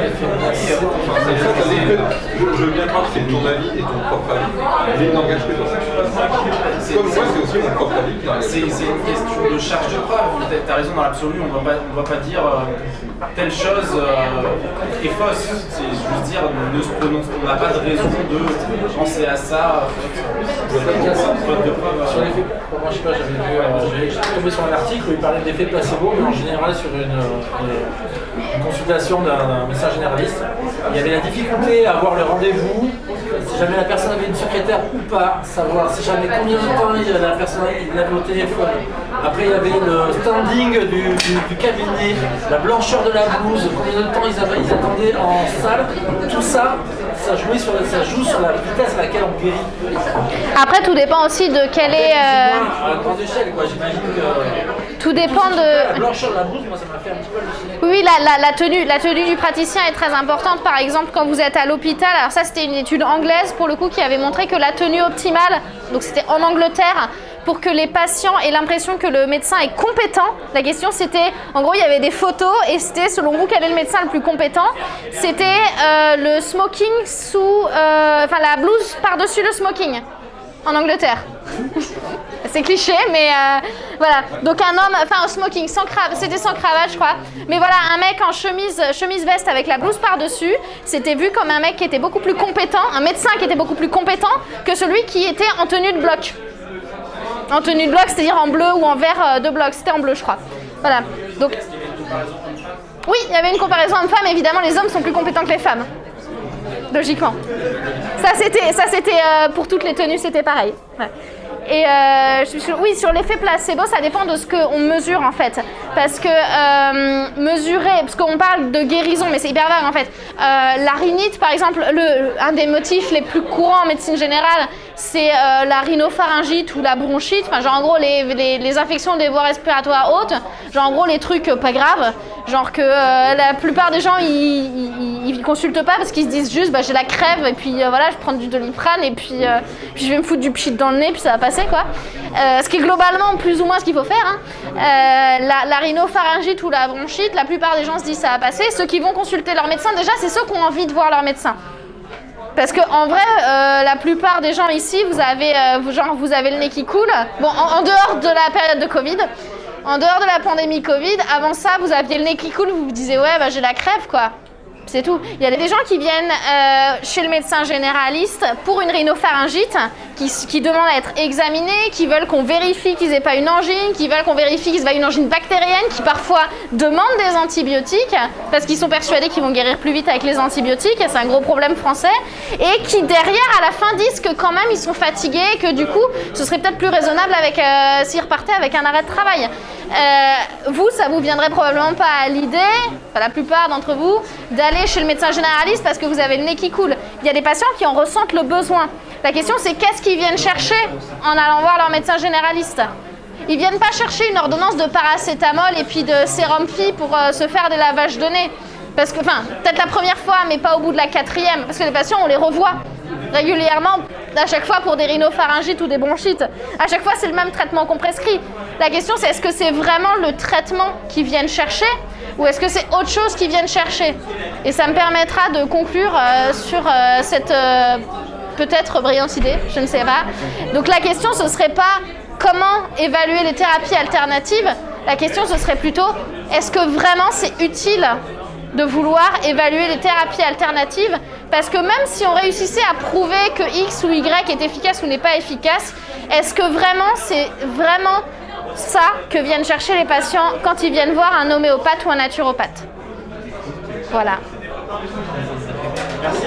je veux bien croire que c'est ton avis et ton propre avis, mais il n'engage que toi. Comme moi, c'est aussi mon propre avis. C'est une question de charge de preuve. Tu as raison, dans l'absolu, on ne va pas dire telle chose est fausse. C'est juste dire, on n'a pas de raison de penser à ça. Sur l'effet, moi je sais pas, j'avais tombé sur un article où il parlait d'effet placebo, mais en général sur une consultation d'un médecin généraliste. Il y avait la difficulté à avoir le rendez-vous, si jamais la personne avait une secrétaire ou pas, savoir si jamais combien de temps la personne l'avait au téléphone. Après il y avait le standing du cabinet, la blancheur de la blouse, combien de temps ils attendaient en salle, tout ça. Ça joue sur la vitesse à laquelle on guérit. Après, tout dépend aussi de quelle est. À grande échelle, quoi. J'imagine que. Tout dépend de. La blancheur de la blouse, moi, ça m'a fait un petit peu halluciner. Oui, la tenue du praticien est très importante. Par exemple, quand vous êtes à l'hôpital, alors ça, c'était une étude anglaise pour le coup qui avait montré que la tenue optimale, donc c'était en Angleterre, pour que les patients aient l'impression que le médecin est compétent. La question c'était, en gros il y avait des photos et c'était selon vous quel est le médecin le plus compétent. C'était le smoking la blouse par-dessus le smoking en Angleterre. C'est cliché, mais voilà. Donc un homme, enfin en smoking, c'était sans cravate, je crois. Mais voilà, un mec en chemise veste avec la blouse par-dessus, c'était vu comme un mec qui était beaucoup plus compétent, un médecin qui était beaucoup plus compétent que celui qui était en tenue de bloc. En tenue de bloc, c'est-à-dire en bleu ou en vert de bloc. C'était en bleu, je crois. Voilà. Donc, oui, il y avait une comparaison homme-femme. Évidemment, les hommes sont plus compétents que les femmes. Logiquement. Ça, c'était pour toutes les tenues, c'était pareil. Ouais. Et oui, sur l'effet placebo, ça dépend de ce qu'on mesure en fait. Parce que mesurer, parce qu'on parle de guérison, mais c'est hyper vague en fait. La rhinite, par exemple, un des motifs les plus courants en médecine générale, c'est la rhinopharyngite ou la bronchite. Enfin, genre en gros, les infections des voies respiratoires hautes. Genre en gros, les trucs pas graves. Genre que la plupart des gens, ils consultent pas parce qu'ils se disent juste, bah, j'ai la crève et puis voilà, je prends du Doliprane et puis je vais me foutre du pchit dans le nez puis ça va passer quoi. Ce qui est globalement plus ou moins ce qu'il faut faire. Hein. La rhinopharyngite ou la bronchite, la plupart des gens se disent ça va passer. Ceux qui vont consulter leur médecin, déjà, c'est ceux qui ont envie de voir leur médecin. Parce que en vrai, la plupart des gens ici, vous avez le nez qui coule. Bon, en dehors de la période de Covid. En dehors de la pandémie Covid, avant ça, vous aviez le nez qui coule, vous vous disiez ouais, bah, j'ai la crève quoi. C'est tout. Il y a des gens qui viennent chez le médecin généraliste pour une rhinopharyngite, qui demandent à être examinés, qui veulent qu'on vérifie qu'ils n'aient pas une angine, qui veulent qu'on vérifie qu'ils aient une angine bactérienne, qui parfois demandent des antibiotiques parce qu'ils sont persuadés qu'ils vont guérir plus vite avec les antibiotiques, et c'est un gros problème français, et qui derrière à la fin disent que quand même ils sont fatigués et que du coup ce serait peut-être plus raisonnable s'ils repartaient avec un arrêt de travail. Vous, ça vous viendrait probablement pas à l'idée, enfin, la plupart d'entre vous, d'aller chez le médecin généraliste parce que vous avez le nez qui coule. Il y a des patients qui en ressentent le besoin. La question, c'est qu'est-ce qu'ils viennent chercher en allant voir leur médecin généraliste? Ils viennent pas chercher une ordonnance de paracétamol et puis de sérum phi pour se faire des lavages de nez. Parce que, enfin, peut-être la première fois, mais pas au bout de la 4e. Parce que les patients, on les revoit régulièrement, à chaque fois pour des rhinopharyngites ou des bronchites. À chaque fois, c'est le même traitement qu'on prescrit. La question, c'est est-ce que c'est vraiment le traitement qu'ils viennent chercher ou est-ce que c'est autre chose qu'ils viennent chercher? Et ça me permettra de conclure sur cette peut-être brillante idée, je ne sais pas. Donc la question, ce serait pas comment évaluer les thérapies alternatives. La question, ce serait plutôt est-ce que vraiment c'est utile de vouloir évaluer les thérapies alternatives, parce que même si on réussissait à prouver que X ou Y est efficace ou n'est pas efficace, est-ce que vraiment c'est vraiment ça que viennent chercher les patients quand ils viennent voir un homéopathe ou un naturopathe? Voilà. Merci.